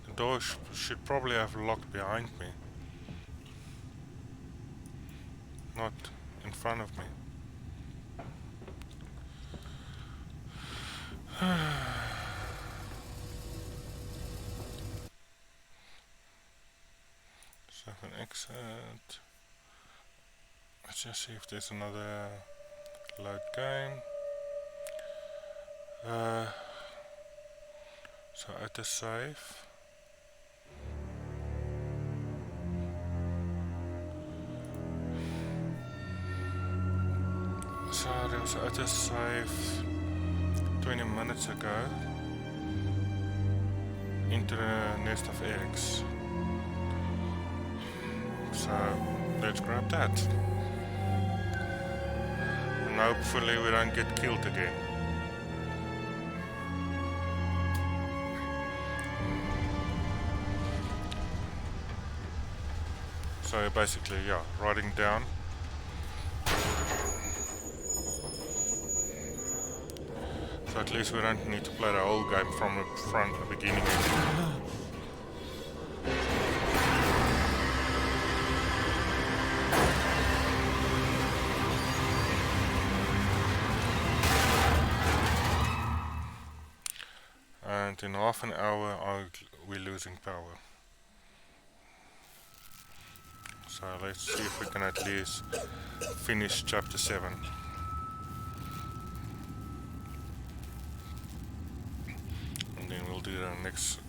The door should probably have locked behind me, not in front of me. Second exit. Let's just see if there's another load game. So at the save. So there was at the save 20 minutes ago into the nest of eggs. So let's grab that. And hopefully we don't get killed again. So basically, yeah, riding down. So at least we don't need to play the whole game from the beginning again. and in half an hour we're losing power. So let's see if we can at least finish chapter 7. And then we'll do the next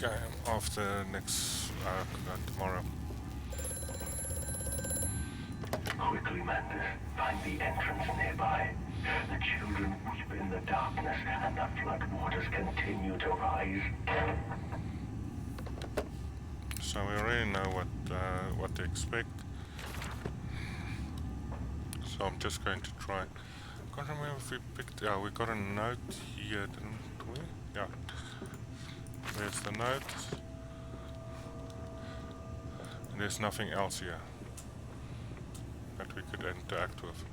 game after next tomorrow. Quickly, Mantis. Find the entrance nearby. The children weep in the darkness, and the floodwaters continue to rise. So we already know what to expect. So I'm just going to try. I can't remember if we picked. Yeah, we got a note here, didn't we? Yeah. There's the note. And there's nothing else here that we could interact with.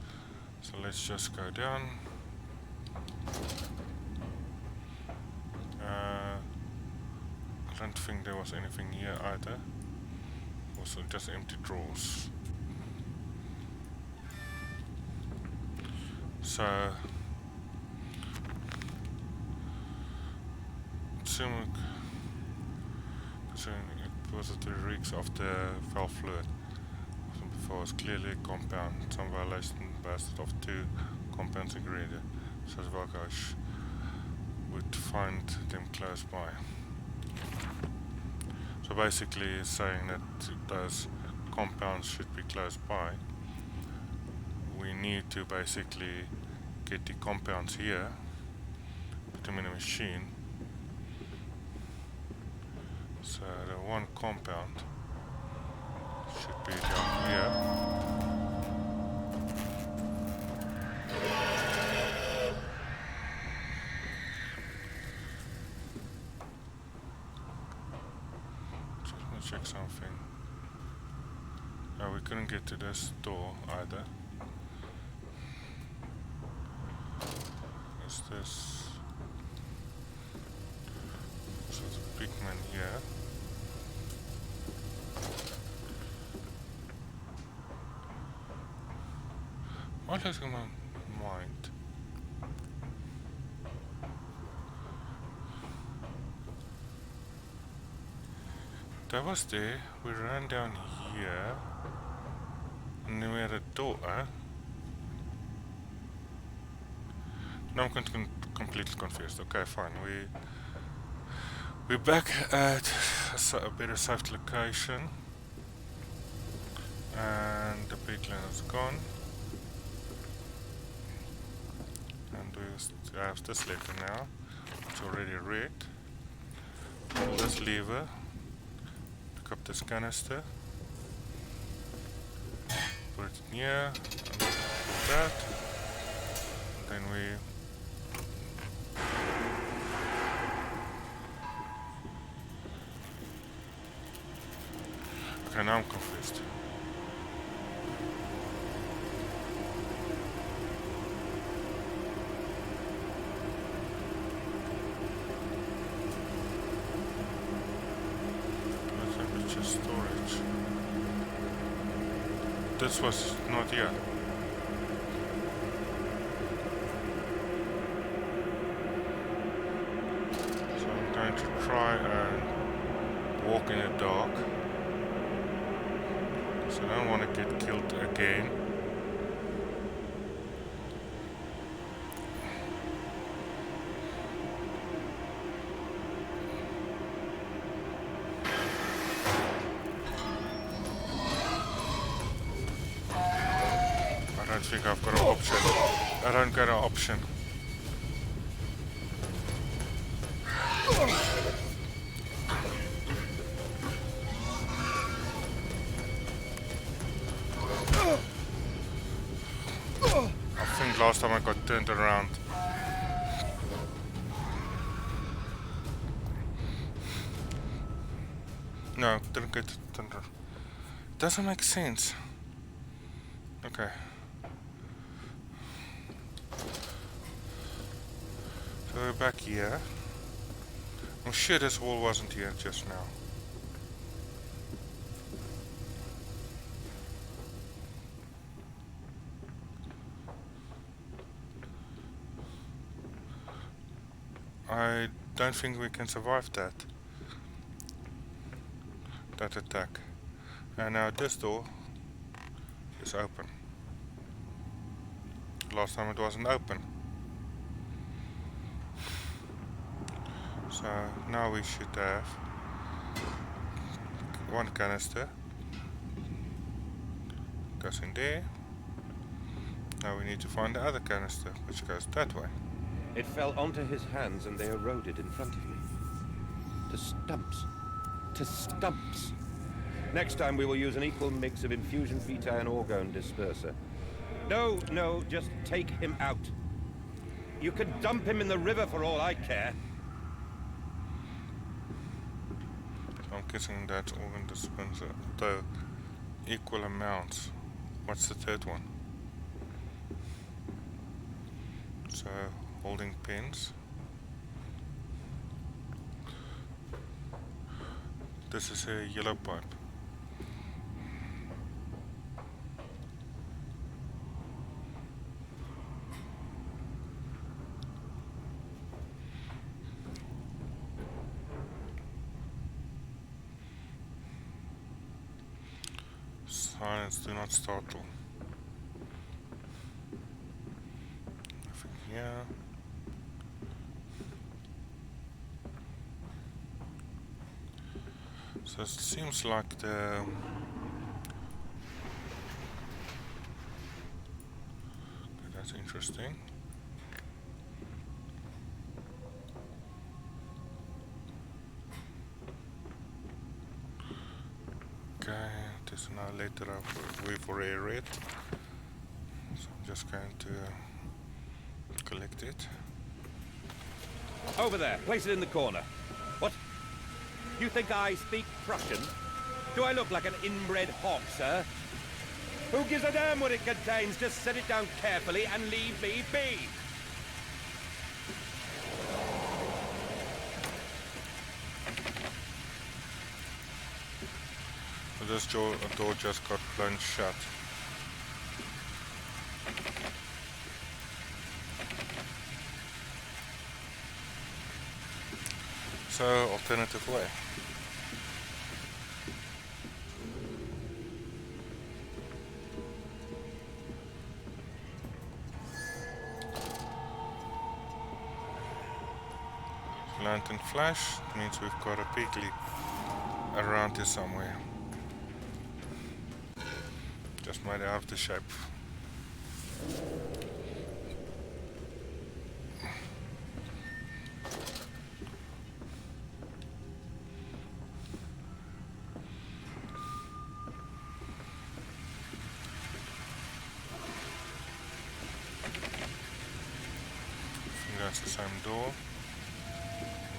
So let's just go down. I don't think there was anything here either. Also just empty drawers. So assuming it positive reeks of the foul fluid. Before was clearly a compound. Some violation based of 2 compounds ingredient. So Valkosh would find them close by. So basically it's saying that those compounds should be close by. We need to basically get the compounds here, put them in a machine. So the one compound should be down here. Check something. Oh, we couldn't get to this door either. Is this? So it's a big man here. What is in my mind? That was there. We ran down here, and then we had a door. Now I'm completely confused. Okay, fine. We're back at a better safe location, and the piglin is gone, and we have this letter now. It's already read. Pull this lever. Pick up this canister, put it in here, and pull that, and then we okay, now I'm confused. Storage. This was not yet. So I'm going to try and walk in the dark. So I don't want to get killed again. I think I've got an option. I don't get an option. I think last time I got turned around. No, didn't get turned around. Doesn't make sense. Okay. So we're back here. I'm sure this wall wasn't here just now. I don't think we can survive that attack. And now this door is open. Last time it wasn't open. So now we should have one canister. Goes in there. Now we need to find the other canister, which goes that way. It fell onto his hands and they eroded in front of me. To stumps. To stumps. Next time we will use an equal mix of infusion vitae and orgone disperser. No, no, just take him out. You could dump him in the river for all I care. I'm guessing that's organ dispenser, though equal amounts. What's the third one? So holding pins. This is a yellow pipe. Silence, do not startle. Nothing here. So it seems like the okay, that's interesting. Okay, this is now later we've already read. So I'm just going to collect it. Over there, place it in the corner. What? You think I speak Prussian? Do I look like an inbred hawk, sir? Who gives a damn what it contains? Just set it down carefully and leave me be. This door just got blown shut. So, alternative way. Lantern flash means we've got a piglet around here somewhere. Just made out of the shape. That's the same door.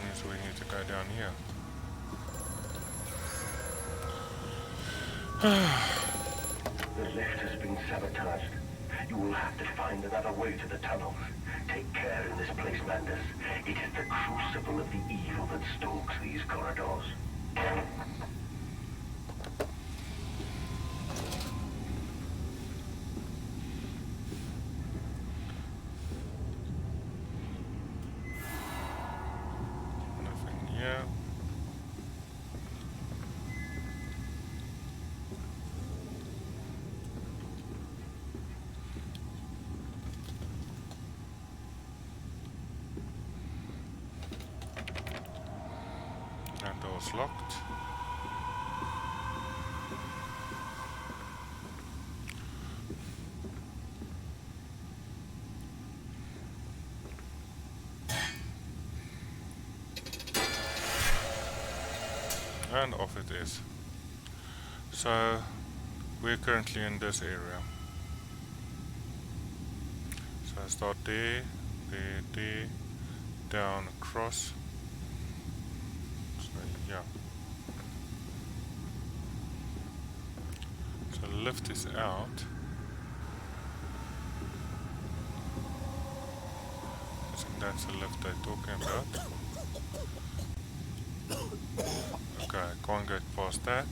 Means we need to go down here. The lift has been sabotaged. You will have to find another way to the tunnels. Take care in this place, Mandus. It is the crucible of the evil that stalks these corridors. Nothing here. That door's locked. And off it is. So we're currently in this area. So I start there, down, across. So yeah. So the lift is out. I think that's the lift they're talking about. Okay, I can't get past that.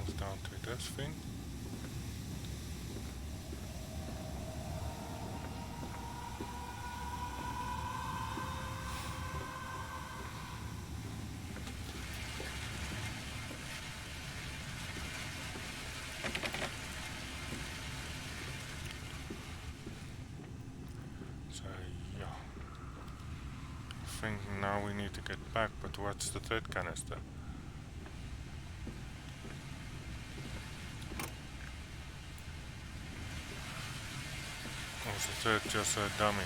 comes down to this thing. So yeah, I think now we need to get back, but what's the third canister? Or is the third just a dummy?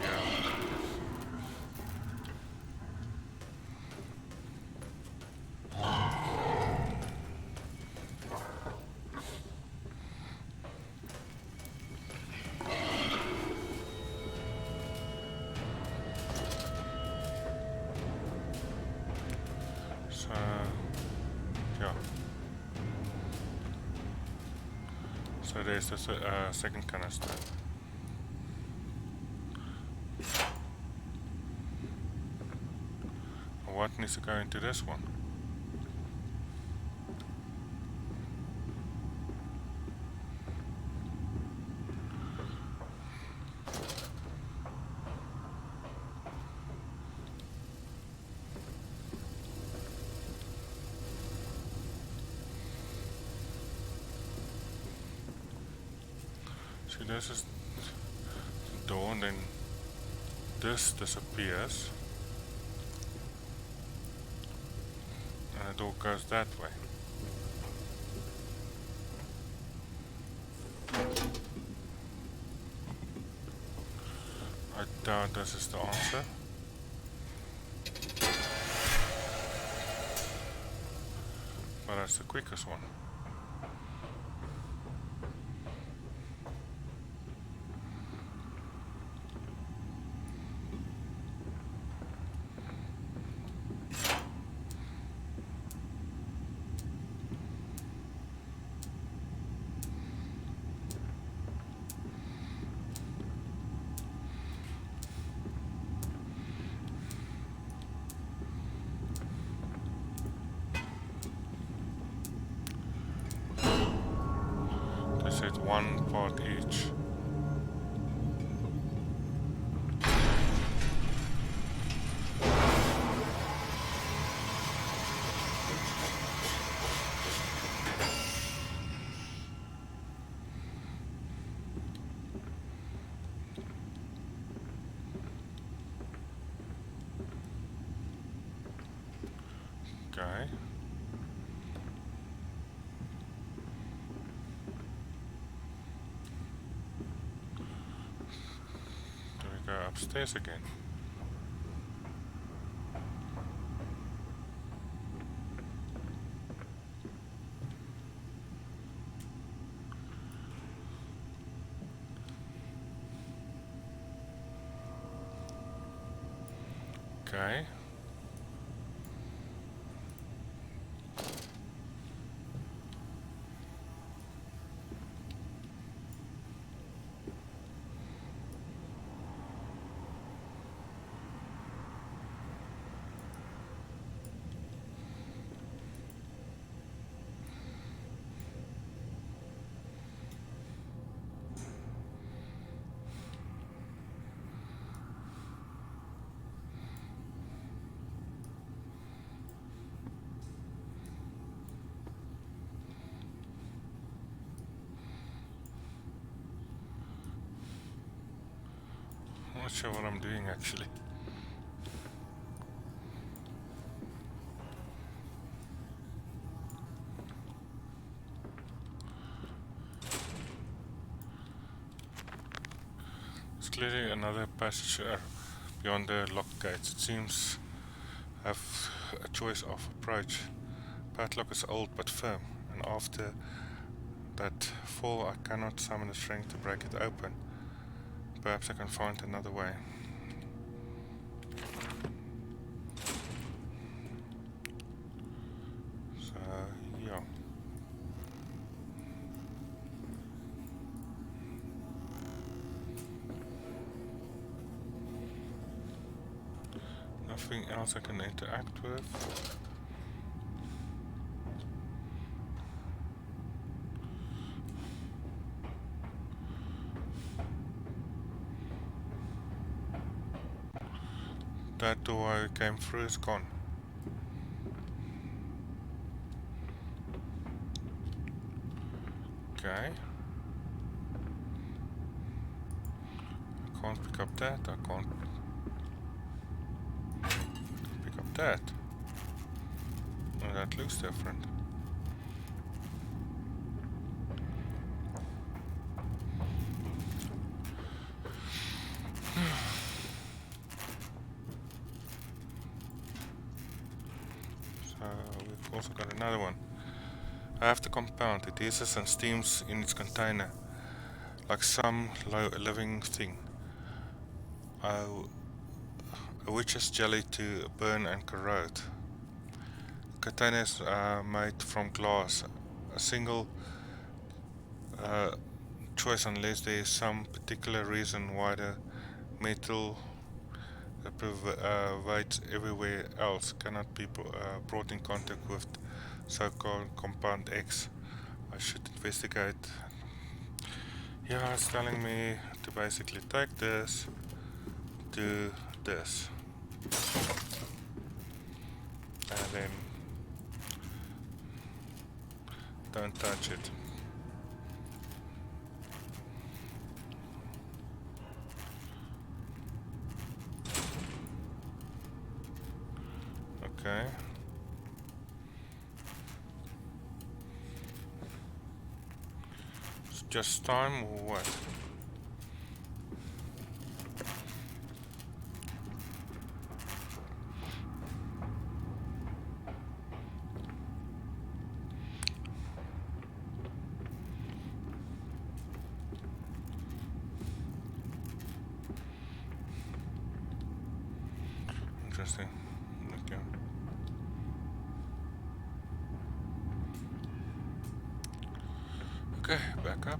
Yeah. So yeah. So there's the second canister. What needs to go into this one? See, this is the door, and then this disappears, and the door goes that way. I doubt this is the answer. But that's the quickest one. They said one part each. Okay. Do we go upstairs again? Okay. I'm not sure what I'm doing actually. It's clearly another passage beyond the locked gates. It seems I have a choice of approach. Padlock is old but firm, and after that fall I cannot summon the strength to break it open. Perhaps I can find another way. anything else I can interact with? That door I came through is gone. Okay. I can't pick up that, I can't pick up that. Oh, that looks different. So we've also got another one. I have the compound. It heats and steams in its container, like some living thing. A witch's jelly to burn and corrode. Containers are made from glass. A single choice unless there is some particular reason why the metal that pervades everywhere else cannot be brought in contact with so-called compound X. I should investigate. Yeah, it's telling me to basically take this, do this, and then don't touch it. Okay. It's just time or what? Interesting. Okay. Okay, back up.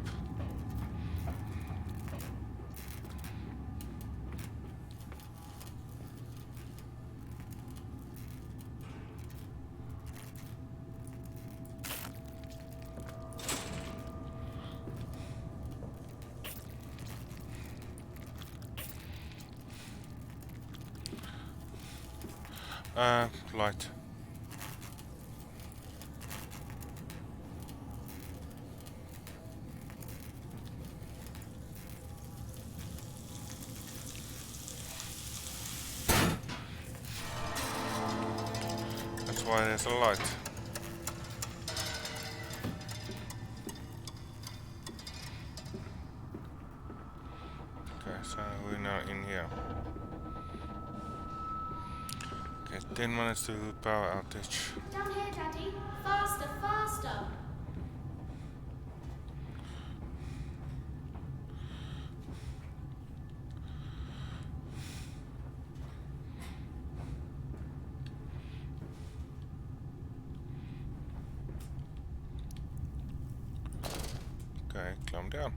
Light. That's why there's a light. Okay, so we're now in here. Okay, 10 minutes to power outage. Down here, Daddy. Faster, faster. Okay, climb down.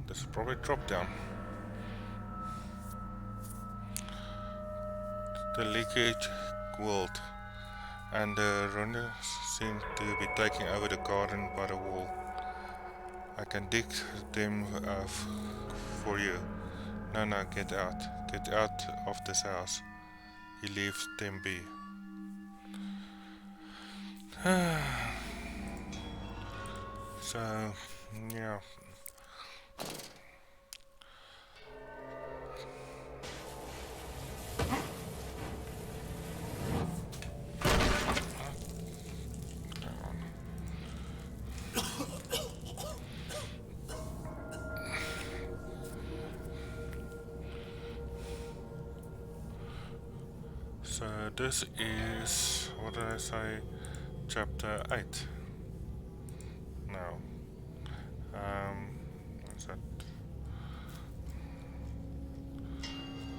This will probably drop down. The leakage world and the runners seem to be taking over the garden by the wall. I can dig them for you. No, no, get out. Get out of this house. He leaves them be. So, yeah. So this is, what did I say, chapter 8. Now, what's that?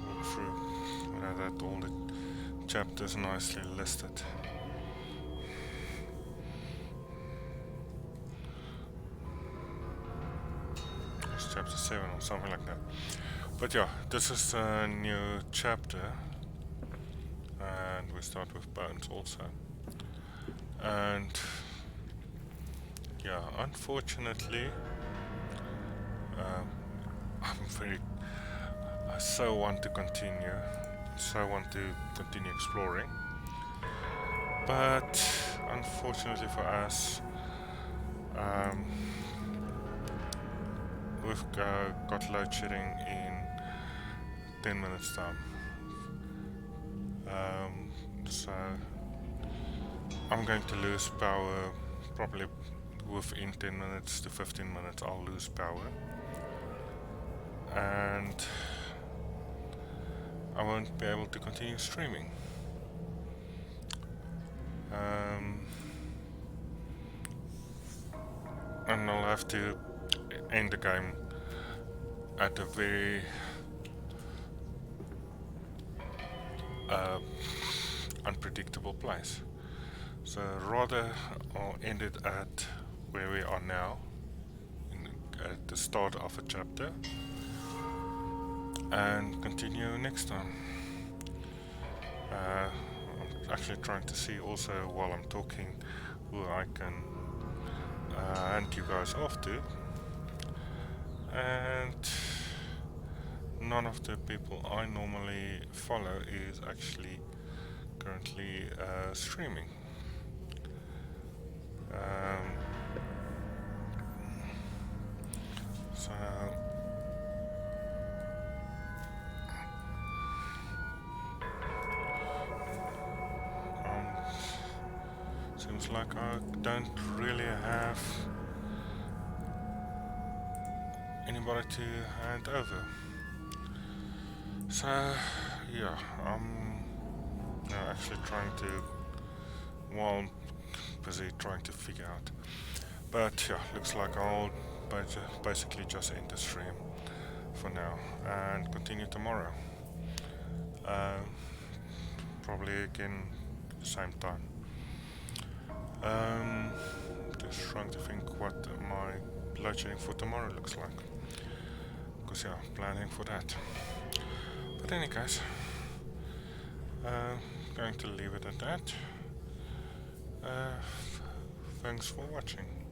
Look through, we have that all the chapters nicely listed. something like that. But yeah, this is a new chapter, and we start with Bones also. And yeah, unfortunately, I so want to continue, exploring, but unfortunately for us, we've got load shedding in 10 minutes time. So I'm going to lose power probably within 10 minutes to 15 minutes. I'll lose power, and I won't be able to continue streaming. And I'll have to end the game at a very unpredictable place. So rather I'll end it at where we are now, at the start of a chapter, and continue next time. I'm actually trying to see also while I'm talking who I can hand you guys off to, and none of the people I normally follow is actually currently streaming. So seems like I don't really have anybody to hand over. So yeah, I'm now actually trying to, while I'm busy trying to figure out. But yeah, looks like I'll basically just end the stream for now and continue tomorrow. Probably again same time. Just trying to think what my load shedding for tomorrow looks like, because yeah, planning for that. But any case, going to leave it at that. Thanks for watching.